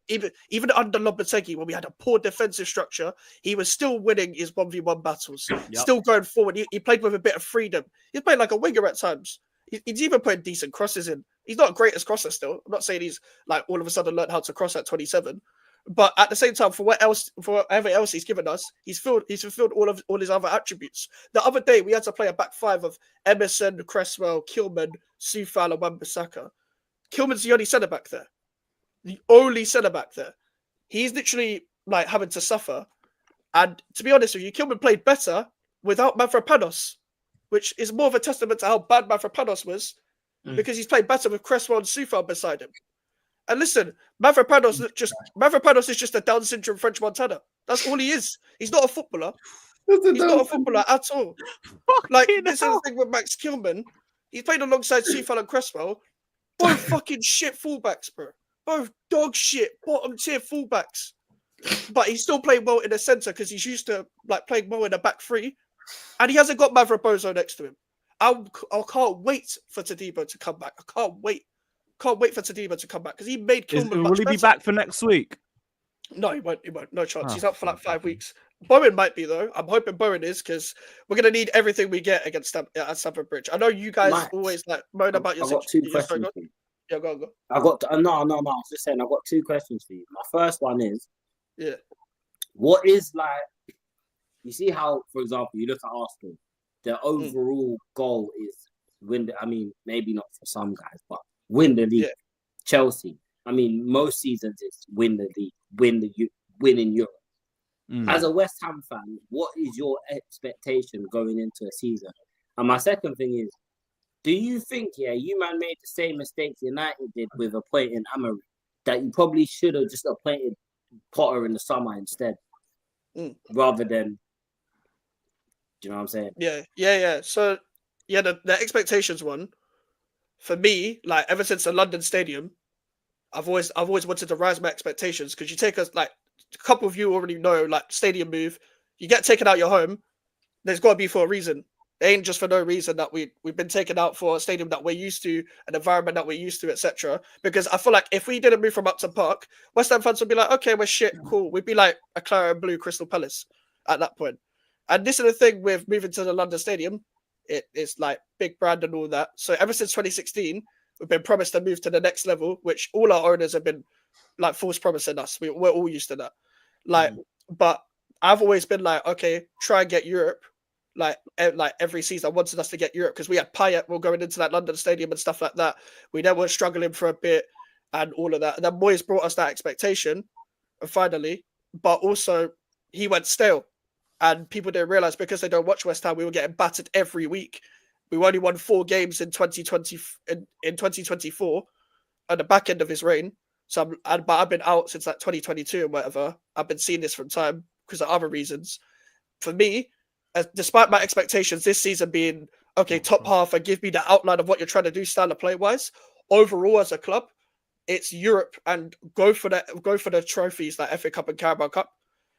S2: Even under Lopetegui, when we had a poor defensive structure, he was still winning his 1v1 battles, still going forward. He played with a bit of freedom. He played like a winger at times. He's even putting decent crosses in. He's not a greatest crosser still. I'm not saying he's like all of a sudden learned how to cross at 27. But at the same time, for whatever else he's given us, he's fulfilled all his other attributes. The other day, we had to play a back five of Emerson, Cresswell, Kilman, Soufal, and Wan-Bissaka. Kilman's the only centre-back there. The only centre-back there. He's literally like having to suffer. And to be honest with you, Kilman played better without Mavropanos, which is more of a testament to how bad Mavropanos was, because he's played better with Cresswell and Soufal beside him. And listen, Mavropanos is just a Down syndrome French Montana. That's all he is. He's not a footballer. He's not a footballer at all. Like, this is the thing with Max Kilman. He played alongside Soufal and Cresswell. Both fucking shit fullbacks, bro. Both dog shit, bottom tier fullbacks. But he's still playing well in the centre because he's used to like playing well in the back three. And he hasn't got Mavrobozo next to him. I can't wait for Todibo to come back. I can't wait. Can't wait for Todibo to come back because he made Kilman much
S1: Will he be
S2: better.
S1: back for next week?
S2: No, he won't. No chance. He's out for like 5 weeks. Bowen might be though. I'm hoping Bowen is because we're gonna need everything we get against at Stamford Bridge. I know you guys
S4: Max,
S2: always like moan about your
S4: I got
S2: situation.
S4: two questions for you.
S2: Yeah, go.
S4: I got no. I was just saying. I got two questions for you. My first one is,
S2: Yeah.
S4: what is like? You see how, for example, you look at Arsenal. Their overall goal is win. I mean, maybe not for some guys, but win the league.
S2: Yeah.
S4: Chelsea. I mean, most seasons it's win the league, win in Europe. As a West Ham fan, what is your expectation going into a season? And my second thing is, do you think, you man made the same mistakes United did with appointing Amorim, that you probably should have just appointed Potter in the summer instead, rather than, do you know what I'm saying?
S2: Yeah. So, the expectations one, for me, like ever since the London Stadium, I've always wanted to rise my expectations because you take us like a couple of you already know, like stadium move, you get taken out your home, there's got to be for a reason. It ain't just for no reason that we've been taken out for a stadium that we're used to, an environment that we're used to, etc. Because I feel like if we didn't move from Upton Park, West Ham fans would be like, okay, we're shit, cool. We'd be like a claret and blue Crystal Palace at that point. And this is the thing with moving to the London Stadium. It's like big brand and all that. So ever since 2016, we've been promised to move to the next level, which all our owners have been like false promising us. We're all used to that. Like, but I've always been like, okay, try and get Europe. Like every season, I wanted us to get Europe because we had Payet. We're going into that London Stadium and stuff like that. We then were struggling for a bit and all of that. And then Moyes brought us that expectation, and finally, but also he went stale, and people didn't realize because they don't watch West Ham, we were getting battered every week. We only won 4 games in 2020 in 2024 at the back end of his reign. So but I've been out since like 2022 and whatever. I've been seeing this from time because of other reasons. For me, despite my expectations this season being okay, top half and give me the outline of what you're trying to do, style of play wise, overall as a club, it's Europe and go for the trophies like FA Cup and Carabao Cup,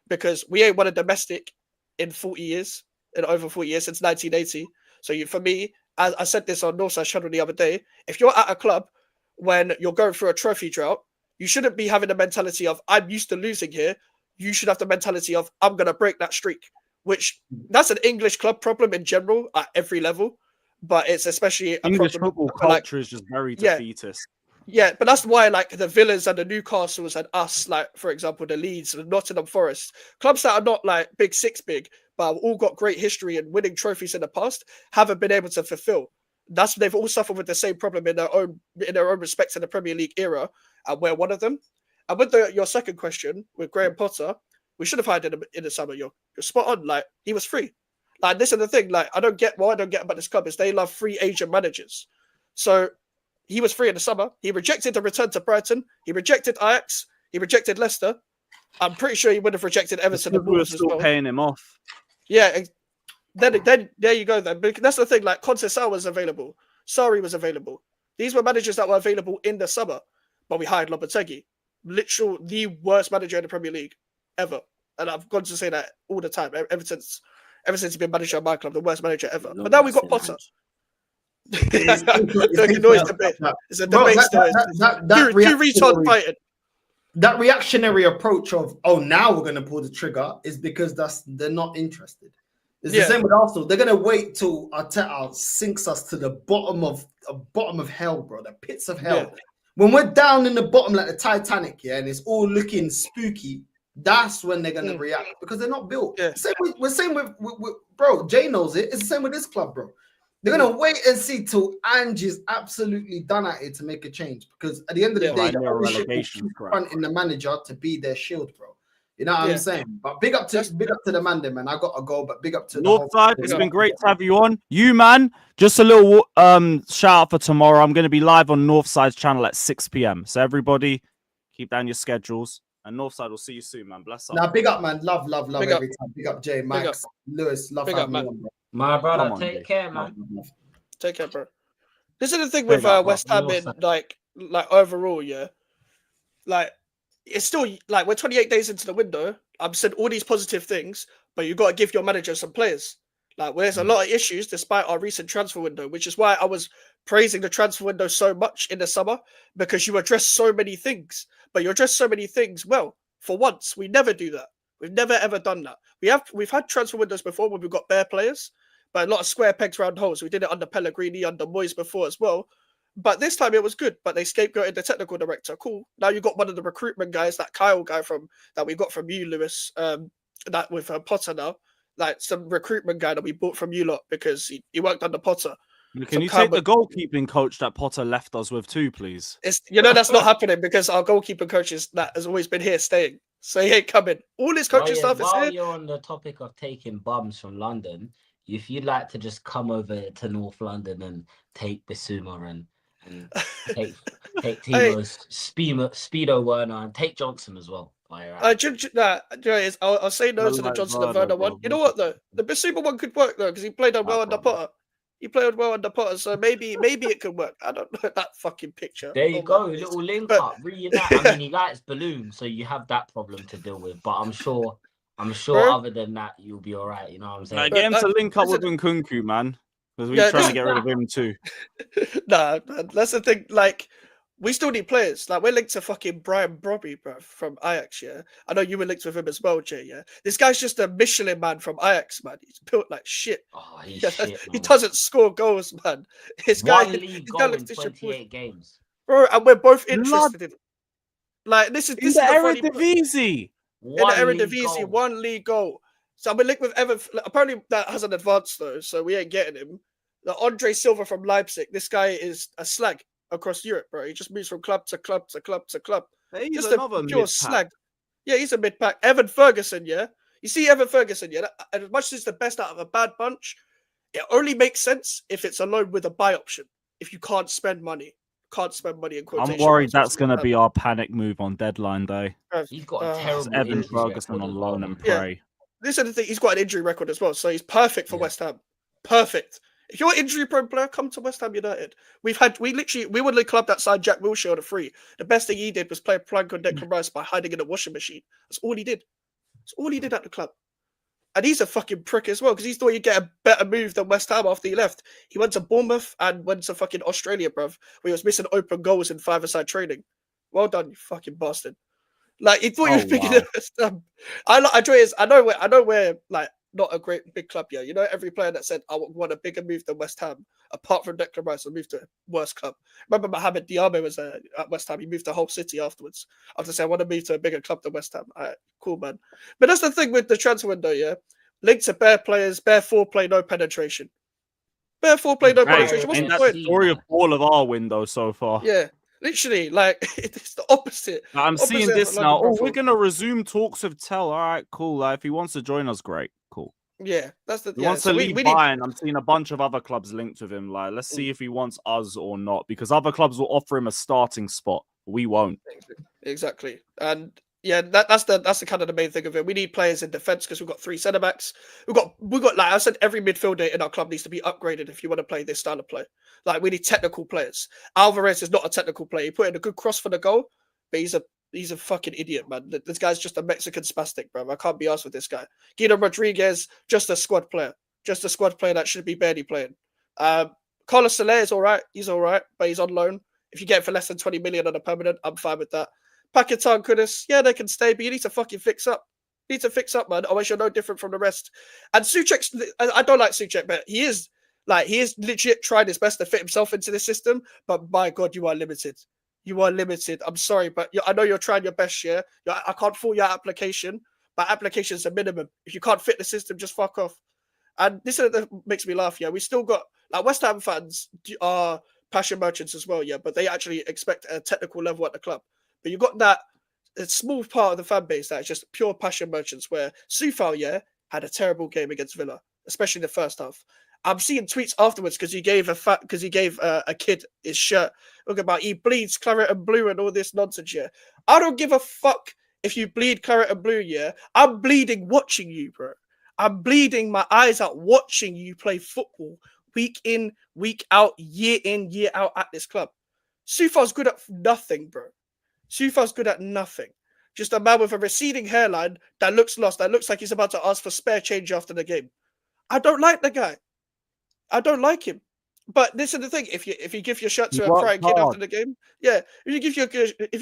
S2: because we ain't won a domestic in 40 years, in over 40 years since 1980. So for me, as I said this on Northside channel the other day, if you're at a club when you're going through a trophy drought, you shouldn't be having the mentality of I'm used to losing here. You should have the mentality of I'm gonna break that streak, which that's an English club problem in general at every level, but it's especially a
S1: English
S2: problem
S1: football culture is just very defeatist.
S2: Yeah, but that's why like the Villas and the Newcastles and us, like for example, the Leeds and Nottingham Forest, clubs that are not like big but have all got great history and winning trophies in the past, haven't been able to fulfill. They've all suffered with the same problem in their own respect in the Premier League era, and we're one of them. And with your second question with Graham Potter, we should have hired him in the summer. You're spot on. Like he was free. Like this is the thing. Like I don't get about this club is they love free agent managers. So he was free in the summer. He rejected the return to Brighton. He rejected Ajax. He rejected Leicester. I'm pretty sure he would have rejected Everton and Wolves as well.
S1: Paying him off.
S2: Yeah. Then there you go. Then because that's the thing. Like Conceição was available. Sarri was available. These were managers that were available in the summer, but we hired Lopetegui, literal the worst manager in the Premier League ever. And I've gone to say that all the time ever since he's been manager of my club, the worst manager ever. But now we've got Potter. It's a debate still. Two retards fighting.
S3: That reactionary approach of now we're going to pull the trigger is because they're not interested. It's the same with Arsenal. They're going to wait till Arteta sinks us to the bottom of hell, bro. The pits of hell. Yeah. When we're down in the bottom like the Titanic, and it's all looking spooky, that's when they're going to react because they're not built. Yeah. We're saying with bro, Jay knows it. It's the same with this club, bro. They're going to wait and see till Angie's absolutely done at it to make a change because at the end of the day, the ownership will keep fronting the manager to be their shield, bro. You know what I'm saying? But big up to the man there, man. I got to go, but big up to
S1: Northside. It's been great to have you on. You, man, just a little shout out for tomorrow. I'm going to be live on Northside's channel at 6 p.m. So everybody, keep down your schedules. And Northside will see you soon, man. Bless up.
S3: Now, big up, man. Love every time. Big up, Jay, Max, Lewis. Love having you on, bro.
S4: My brother, take care, man.
S2: Take care, bro. This is the thing with West Ham in like overall, like it's still like we're 28 days into the window. I've said all these positive things, but you got to give your manager some players. Like there's a lot of issues despite our recent transfer window, which is why I was praising the transfer window so much in the summer because you address so many things. But you address so many things well. For once, we never do that. We've never ever done that. We've had transfer windows before where we've got bare players, but a lot of square pegs round holes. We did it under Pellegrini, under Moyes before as well. But this time it was good. But they scapegoated the technical director. Cool. Now you got one of the recruitment guys, that Kyle guy that we got from you, Lewis. That with Potter now, like some recruitment guy that we bought from you lot because he worked under Potter.
S1: Can you take the goalkeeping coach that Potter left us with too, please?
S2: That's not happening because our goalkeeping coach has always been here staying. So he ain't coming. All his coaching staff is here.
S4: While you're on the topic of taking bums from London, if you'd like to just come over to North London and take Bissouma and take Timo's Speedo Werner and take Johnson as well.
S2: I'll say no to the Johnson and Werner one. You know what though? The Bissouma one could work though because he played well under Potter. He played well under Potter, so maybe it could work. I don't know that fucking picture.
S4: There you go, little link up. Reunite. I mean, he likes balloons, so you have that problem to deal with. But I'm sure. Other than that, you'll be all right. You know what I'm saying?
S1: Get him to link up with Nkunku, man, because we're trying to get rid of him too.
S2: Nah, that's the thing. Like, we still need players. Like, we're linked to fucking Brian Brobby, bro, from Ajax, yeah? I know you were linked with him as well, Jay, yeah? This guy's just a Michelin man from Ajax, man. He's built like shit.
S4: Oh, he's shit, man.
S2: He doesn't score goals, man.
S4: One league goal in 28 games.
S2: Bro, and we're both interested in it. Like, this is
S1: the Eredivisie.
S2: In the Eredivisie, one league goal. So we're linked with apparently that hasn't advanced, though, so we ain't getting him. The Andre Silva from Leipzig, this guy is a slag across Europe, bro. He just moves from club to club to club to club.
S1: He's
S2: just
S1: another
S2: a pure
S1: mid-pack.
S2: slag. Yeah, he's a mid-pack. Evan Ferguson, yeah? You see Evan Ferguson, yeah? As much as he's the best out of a bad bunch, it only makes sense if it's a loan with a buy option. If you can't spend money. In quotation.
S1: I'm worried that's going to be our panic move on deadline day.
S4: He's got a terrible
S1: Evan Ferguson on loan and pray.
S2: Yeah. This is the thing. He's got an injury record as well, so he's perfect for West Ham. Perfect. If you're an injury-prone player, come to West Ham United. We were the club that signed Jack Wilshere on a free. The best thing he did was play a plank on Declan Rice by hiding in a washing machine. That's all he did. That's all he did at the club. And he's a fucking prick as well because he thought he'd get a better move than West Ham after he left. He went to Bournemouth and went to fucking Australia, bruv, where he was missing open goals in five-a-side training. Well done, you fucking bastard. Like, he thought he was picking up West Ham. I know we're like not a great big club here. You know, every player that said I want a bigger move than West Ham, apart from Declan Rice, will move to a worse club. Remember Mohamed Diame was at West Ham. He moved to Hull City afterwards. After saying I want to move to a bigger club than West Ham. All right, cool, man. But that's the thing with the transfer window, yeah. Linked to bare players, bare foreplay, no penetration. Bare foreplay, no penetration. What's the
S1: that's
S2: point?
S1: the story of all of our windows so far.
S2: Yeah. Literally, like, it's the opposite.
S1: I'm seeing this now. Oh, we're going to resume talks with Tell. All right, cool. Like, if he wants to join us, great. Cool.
S2: Yeah, that's the
S1: He wants to leave Bayern. I'm seeing a bunch of other clubs linked with him. Like, let's see if he wants us or not, because other clubs will offer him a starting spot. We won't.
S2: Exactly. And yeah, that's the kind of the main thing of it. We need players in defense because we've got 3 centre backs. We've got like I said, every midfielder in our club needs to be upgraded if you want to play this style of play. Like, we need technical players. Alvarez is not a technical player. He put in a good cross for the goal, but he's a fucking idiot, man. This guy's just a Mexican spastic, bro. I can't be arsed with this guy. Guido Rodriguez, just a squad player. Just a squad player that should be barely playing. Carlos Soler is all right. He's all right, but he's on loan. If you get it for less than 20 million on a permanent, I'm fine with that. Paquetá, Kudus, yeah, they can stay, but you need to fucking fix up. You need to fix up, man, otherwise you're no different from the rest. And Souček, I don't like Souček, but he is legit trying his best to fit himself into the system, but my God, you are limited. You are limited. I'm sorry, but I know you're trying your best, yeah? I can't fault your application, but application is a minimum. If you can't fit the system, just fuck off. And this is what makes me laugh, yeah? We still got, like, West Ham fans are passion merchants as well, yeah? But they actually expect a technical level at the club. But you've got that a small part of the fan base that is just pure passion merchants where Soufal, yeah, had a terrible game against Villa, especially the first half. I'm seeing tweets afterwards because he gave a kid his shirt. Look about he bleeds claret and blue and all this nonsense. Yeah, I don't give a fuck if you bleed claret and blue. Yeah, I'm bleeding watching you, bro. I'm bleeding my eyes out watching you play football week in, week out, year in, year out at this club. Soufal's good at nothing, bro. Soufal's good at nothing. Just a man with a receding hairline that looks lost. That looks like he's about to ask for spare change after the game. I don't like the guy. I don't like him. But this is the thing: if you give your shirt to a crying kid after the game, yeah, if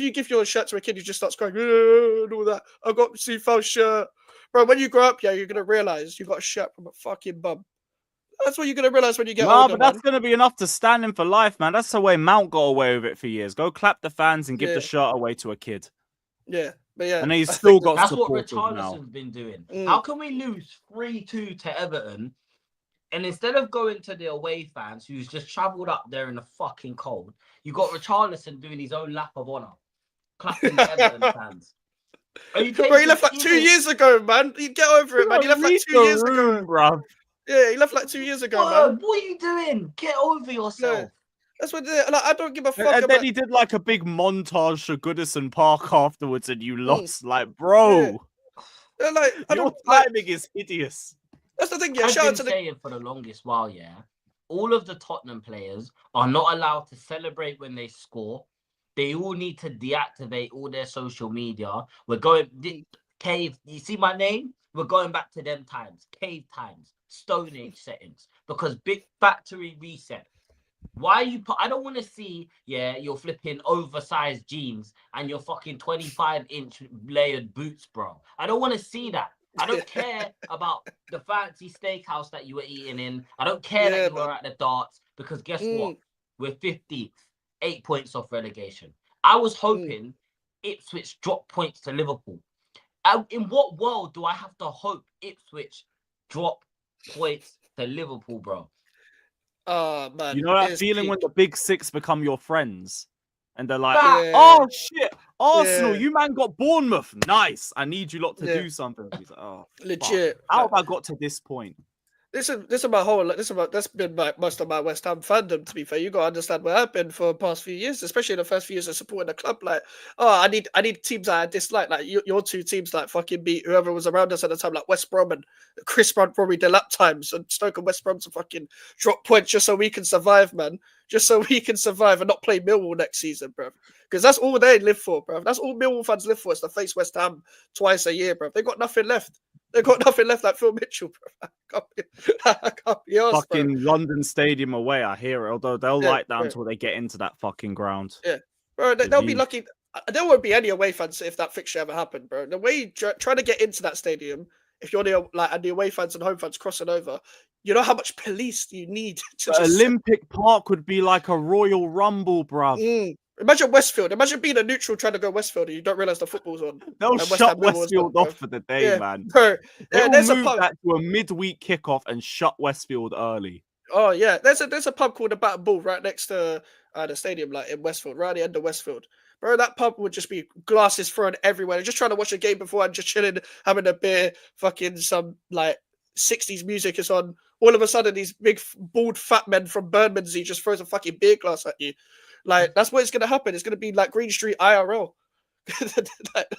S2: you give your shirt to a kid who just starts crying and all that, I got Soufal's shirt. bro. When you grow up, yeah, you're gonna realize you got a shirt from a fucking bum. That's what you're gonna realize when you get
S1: Nah,
S2: older,
S1: but that's
S2: man.
S1: gonna be enough to stand him for life, man. That's the way Mount got away with it for years. Go clap the fans and give
S2: Yeah.
S1: the shirt away to a kid,
S2: Yeah, but yeah,
S1: and he's
S2: I
S1: still
S2: think
S1: got
S5: That's what
S1: supporters now.
S5: Richarlison's been doing.
S2: Mm.
S5: How can we lose 3-2 to Everton? And instead of going to the away fans who's just travelled up there in the fucking cold, you got Richarlison doing his own lap of honour, clapping the Everton fans. Are you taking
S2: bro, he left like 2 years ago, man. You get over it, man. He left like 2 years ago.
S1: Bro.
S2: Yeah, he left like 2 years ago,
S5: Whoa,
S2: man.
S5: what are you doing? Get over yourself.
S2: That's what like, I don't give a fuck
S1: And
S2: about.
S1: then he did like a big montage to Goodison Park afterwards, and you lost. Like, bro,
S2: Yeah, like, I
S1: your
S2: don't like.
S1: timing is hideous.
S2: That's the thing. Yeah,
S5: I've
S2: shout out
S5: been
S2: to the.
S5: saying for the longest while, yeah, all of the Tottenham players are not allowed to celebrate when they score. They all need to deactivate all their social media. We're going cave. You see my name? We're going back to them times, cave times, Stone Age settings, because big factory reset. Why you put? I don't want to see, you're flipping oversized jeans and your fucking 25-inch layered boots, bro. I don't want to see that. I don't care about the fancy steakhouse that you were eating in. I don't care that you were at the darts, because guess what? We're 50th, 8 points off relegation. I was hoping Ipswich drop points to Liverpool. In what world do I have to hope Ipswich drop points to Liverpool, bro?
S2: Oh man,
S1: You know that feeling when the big six become your friends, and they're like,
S2: Yeah.
S1: "Oh shit, Arsenal,
S2: Yeah.
S1: you man got Bournemouth. Nice. I need you lot to
S2: Yeah.
S1: do something." He's like, "Oh,
S2: legit.
S1: fuck. How have I got to this point?"
S2: This is my whole. That's been most of my West Ham fandom. To be fair, you gotta understand where I've been for the past few years, especially in the first few years of supporting the club. Like, I need teams that I dislike. Like your two teams, like fucking beat whoever was around us at the time, like West Brom and Chris Brown probably the lap times, and Stoke and West Brom to fucking drop points just so we can survive, man. Just so we can survive and not play Millwall next season, bro. Because that's all they live for, bro. That's all Millwall fans live for, is to face West Ham twice a year, bro. They got nothing left. They got nothing left like Phil Mitchell, bro. I can't be arsed, bro.
S1: Fucking London Stadium away. I hear it. Although they'll
S2: Yeah,
S1: light down
S2: yeah.
S1: until they get into that fucking ground.
S2: Bro,
S1: The
S2: they'll be
S1: view.
S2: lucky. There won't be any away fans if that fixture ever happened, bro. The way you trying to get into that stadium, if you're and the away fans and home fans crossing over, you know how much police you need to
S1: The
S2: just.
S1: Olympic Park would be like a Royal Rumble, bruv.
S2: Imagine Westfield. Imagine being a neutral trying to go Westfield and you don't realize the football's on.
S1: They'll
S2: And West
S1: shut
S2: Ham Millwall is
S1: Westfield
S2: not,
S1: off for the day,
S2: Yeah,
S1: man.
S2: bro.
S1: They'll
S2: There's a
S1: move
S2: pub.
S1: that to a midweek kickoff and shut Westfield early.
S2: Oh yeah, there's a pub called the Bat and Ball right next to the stadium, like in Westfield, right at the end of Westfield. Bro, that pub would just be glasses thrown everywhere. Just trying to watch a game before and just chilling, having a beer, fucking some like 60s music is on. All of a sudden, these big bald fat men from Bermondsey just throws a fucking beer glass at you. Like that's what it's gonna happen. It's gonna be like Green Street IRL. That's what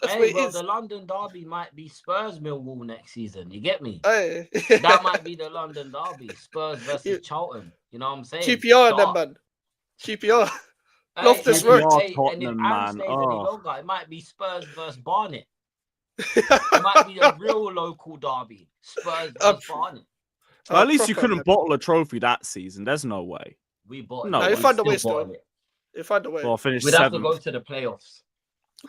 S2: it
S5: Bro,
S2: is.
S5: the London derby might be Spurs Millwall next season. You get me?
S2: Hey.
S5: That might be the London derby, Spurs versus Charlton. You know what I'm saying?
S2: QPR then, man. QPR. Loftus
S1: QPR,
S2: Road.
S5: And if
S1: Tottenham,
S5: Anne
S1: man.
S5: stays any
S1: Oh.
S5: longer, it might be Spurs versus Barnet. It might be a real local derby. Spurs versus Barnet.
S1: Well, at least you
S2: proper,
S1: couldn't
S2: man.
S1: bottle a trophy that season. There's no way.
S5: We bought it.
S1: No,
S5: but
S1: you
S5: we
S2: find a way
S5: still
S2: still.
S5: bought it.
S2: You find a way.
S1: Well, finished
S5: We'd have to
S1: seventh.
S5: go to the playoffs.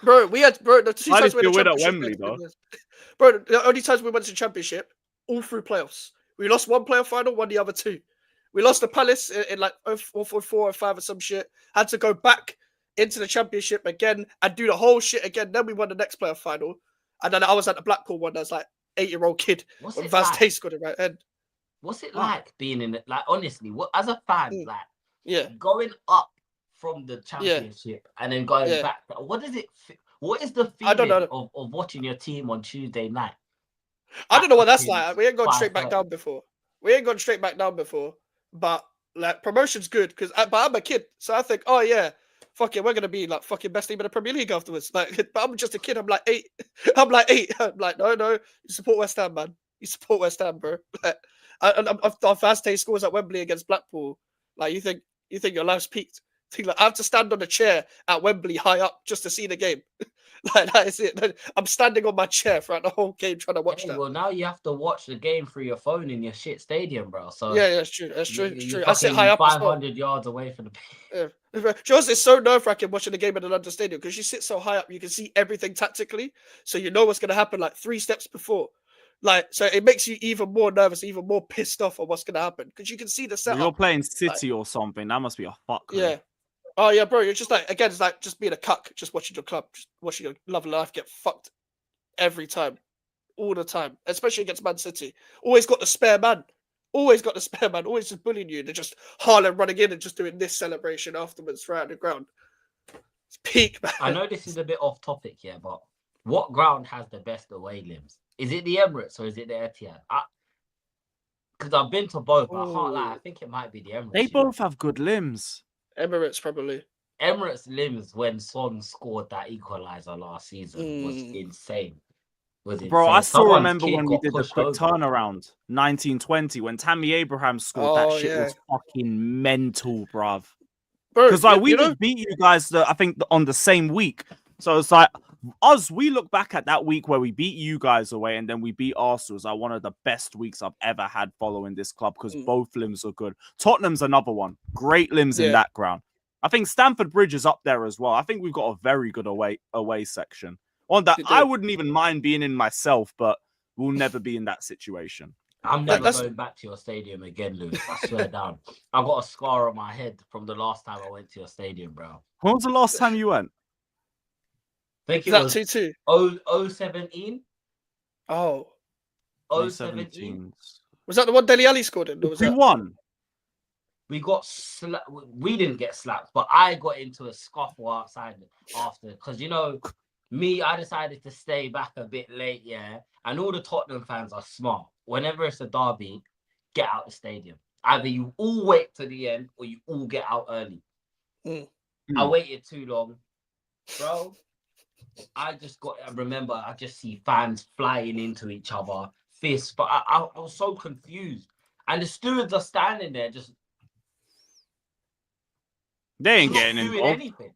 S2: Bro, the two
S1: At
S2: times
S1: least
S2: we
S1: you
S2: went
S1: win
S2: to
S1: at
S2: championship.
S1: Wembley, though.
S2: Bro, the only times we went to championship, all through playoffs. We lost one playoff final, won the other two. We lost the Palace in like 4 or 5 or some shit. Had to go back into the championship again and do the whole shit again. Then we won the next playoff final. And then I was at the Blackpool one as like 8-year-old kid.
S5: What's
S2: When
S5: it
S2: Vaz
S5: like?
S2: Tate scored it right end.
S5: What's it
S1: Oh.
S5: like being in it? Like, honestly, what as a fan,
S2: Mm.
S5: like
S2: Yeah.
S5: going up from the championship and then going
S2: Yeah.
S5: back. What is it? What is the
S2: I don't
S5: feeling
S2: know.
S5: of watching your team on Tuesday night?
S2: I don't know what that's
S5: fucking
S2: like. We ain't gone straight back
S5: 5:30.
S2: down before. But like promotion's good because but I'm a kid, so I think, oh yeah, fuck it, we're gonna be like fucking best team in the Premier League afterwards. Like, but I'm just a kid. I'm like 8. I'm like 8. I'm like, no, you support West Ham, man. You support West Ham, bro. Like, our fast taste scores at Wembley against Blackpool. Like, you think your life's peaked? Think like I have to stand on a chair at Wembley high up just to see the game. Like that is it. I'm standing on my chair throughout the whole game trying to watch
S5: Hey,
S2: that.
S5: well, now you have to watch the game through your phone in your shit stadium, bro. So
S2: Yeah, that's true. That's true. It's
S5: you're
S2: true. I sit
S5: fucking
S2: high up as well.
S5: 500 yards away from the.
S2: Yeah. Just it's so nerve-wracking watching the game in the London Stadium because you sit so high up, you can see everything tactically, so you know what's going to happen like 3 steps before. Like, so it makes you even more nervous, even more pissed off on what's going to happen because you can see the
S1: If
S2: setup.
S1: you're playing City or something, that must be a fuck.
S2: Yeah. Oh yeah, bro. You're just like, again, it's like just being a cuck, just watching your club, just watching your love of life get fucked every time, all the time, especially against Man City. Always got the spare man. Always got the spare man. Always just bullying you. They're just Haaland running in and just doing this celebration afterwards throughout the ground. It's peak, man.
S5: I know this is a bit off topic here, but what ground has the best away limbs? Is it the Emirates or is it the Etihad? Because I've been to both, but I can't lie. I think it might be the Emirates.
S1: They both have good limbs.
S2: Emirates probably.
S5: Emirates limbs when Son scored that equalizer last season was insane.
S1: Bro, I still
S5: Someone's
S1: remember
S5: kid
S1: when we
S5: got
S1: did the
S5: pushed
S1: quick
S5: over.
S1: turnaround, 1920, when Tammy Abraham scored. That shit was fucking mental, bruv. Because like we just beat you guys, I think on the same week. So it's like we look back at that week where we beat you guys away and then we beat Arsenal. It's like one of the best weeks I've ever had following this club because both limbs are good. Tottenham's another one. Great limbs in that ground. I think Stamford Bridge is up there as well. I think we've got a very good away section. On that, I wouldn't even mind being in myself, but we'll never be in that situation.
S5: I'm never going back to your stadium again, Lewis. I swear down. I've got a scar on my head from the last time I went to your stadium, bro.
S1: When was the last time you went?
S5: I think it was
S2: 2-2.
S5: 017.
S2: Oh.
S5: 017.
S2: Was that the one Dele Alli scored in?
S1: We won.
S5: We got slapped. We didn't get slapped, but I got into a scuffle outside after because I decided to stay back a bit late, and all the Tottenham fans are smart. Whenever it's a derby, get out the stadium. Either you all wait to the end or you all get out early. I waited too long, bro. I just see fans flying into each other, fists, but I was so confused. And the stewards are standing there just...
S1: They ain't getting involved.
S5: Anything.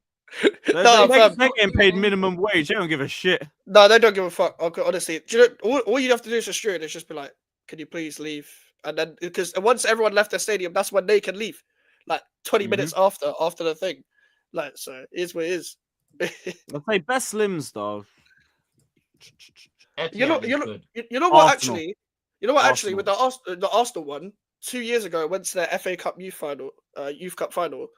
S1: They're getting paid minimum wage. They don't give a shit.
S2: No, they don't give a fuck. Okay, honestly, do you know, all you have to do is just is just be like, "Can you please leave?" And then because once everyone left the stadium, that's when they can leave. Like 20 minutes after the thing. Like, so it is what it is.
S1: I'll say best limbs though.
S2: You know what actually? You know what actually with the Arsenal one 2 years ago, it went to the FA Cup Youth Cup final.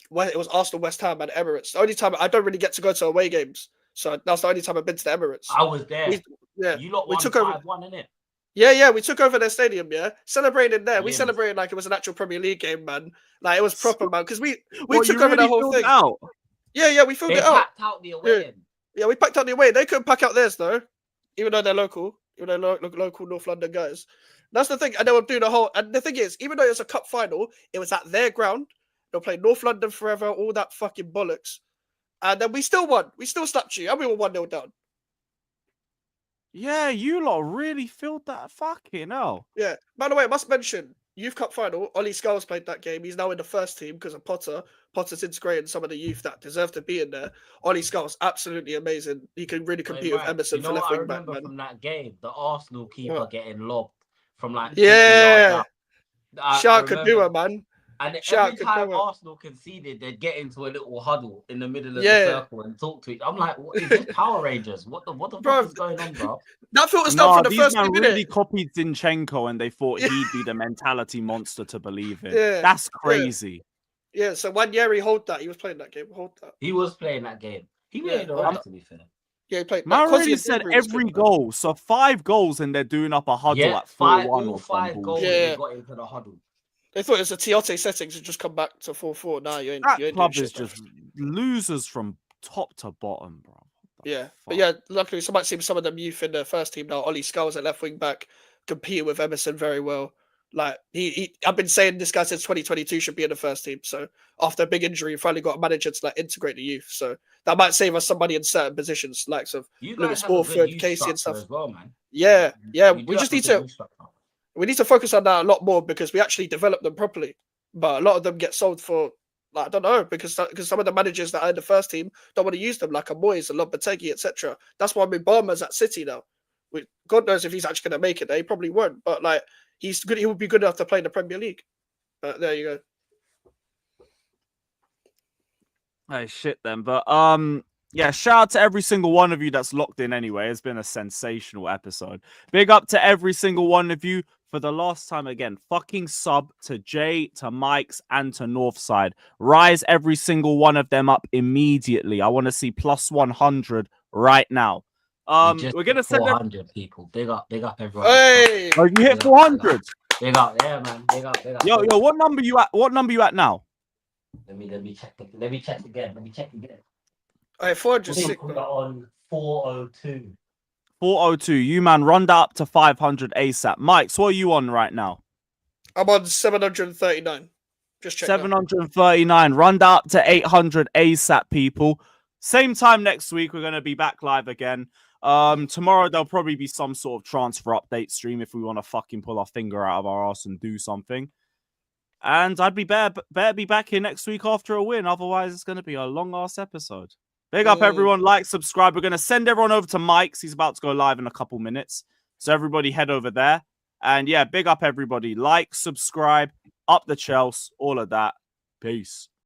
S2: Where it was Arsenal, West Ham, and Emirates. The only time I don't really get to go to away games, so that's the only time I've been to the Emirates.
S5: I was there.
S2: We took over
S5: 5-1, innit?
S2: Yeah, we took over their stadium. Yeah, celebrated there. We celebrated like it was an actual Premier League game, man. Like it was proper, man. Because we took over the whole thing.
S1: Out?
S2: Yeah, we filled it out.
S5: They packed out the away end.
S2: Yeah, we packed out the away. They couldn't pack out theirs though, even though they're local. Even though they're local North London guys. That's the thing, and they were doing the whole. And the thing is, even though it was a cup final, it was at their ground. They'll play North London forever, all that fucking bollocks. And then we still won. We still slapped you, and we were 1-0 down.
S1: Yeah, you lot really filled that fucking hell.
S2: Yeah. By the way, I must mention, Youth Cup final, Ollie Skulls played that game. He's now in the first team because of Potter. Potter's integrating some of the youth that deserve to be in there. Ollie Skulls, absolutely amazing. He can really compete with Emerson for left wing back.
S5: I remember from that game, the Arsenal keeper getting lobbed from like...
S2: Shout Kadua, man.
S5: And every time Arsenal conceded, they'd get into a little huddle in the middle of the circle and talk to each other. I'm like, what is this Power Rangers? What the fuck is going on, bro?
S2: That filter stuff for the first
S1: man really copied Zinchenko and they thought he'd be the mentality monster to believe in. Yeah. That's crazy.
S2: Yeah, so Wanyeri hold that. He was playing that game.
S5: He was playing that game. He made all right, to be fair.
S2: Yeah, he played.
S1: Man already said every goal. So 5 goals and they're doing up a huddle at 4-1 or
S5: 5 goals they got into the huddle.
S2: They thought it was a Tiote settings and just come back to 4-4. Nah, you ain't.
S1: That club is just losers from top to bottom, bro.
S2: Yeah, but yeah, luckily some might see some of them youth in the first team now. Ollie Skulls at left wing back, competing with Emerson very well. Like I've been saying this guy since 2022 should be in the first team. So after a big injury, he finally got a manager to like integrate the youth. So that might save us some money in certain positions, like of Lewis Orford, Casey, and stuff.
S5: As well, man.
S2: Yeah. We just need to. We need to focus on that a lot more because we actually develop them properly. But a lot of them get sold for, like, I don't know, because some of the managers that are in the first team don't want to use them, like a Moyes, a Lopetegui, etc. That's why Mbama's at City now. God knows if he's actually going to make it there. He probably won't. But, like, he's good. He would be good enough to play in the Premier League. But there you go.
S1: Hey, shit then. But Yeah, shout out to every single one of you that's locked in anyway. It's been a sensational episode. Big up to every single one of you. For the last time again, fucking sub to Jay, to Mikez, and to Northside. Rise every single one of them up immediately. I want to see plus 100 right now. We're gonna send
S5: 400 people. Big up everyone.
S2: Hey,
S1: Oh, you hit 400.
S5: Big up, yeah, man. Big up.
S1: Yo, what number you at? What number you at now?
S5: Let me check. Let me check again.
S2: all right, 400
S5: We're
S2: sick,
S5: gonna put
S2: bro.
S5: it on 402.
S1: 402. You man, run that up to 500 ASAP. Mikez, what are you on right now?
S2: I'm on 739. Just check.
S1: 739. Run that up to 800 ASAP, people. Same time next week. We're gonna be back live again. Tomorrow there'll probably be some sort of transfer update stream if we want to fucking pull our finger out of our ass and do something. And I'd be better be back here next week after a win. Otherwise, it's gonna be a long ass episode. Big up everyone. Like, subscribe. We're gonna send everyone over to Mikez. He's about to go live in a couple minutes. So everybody head over there. And yeah, big up everybody. Like, subscribe, up the Chelsea, all of that. Peace.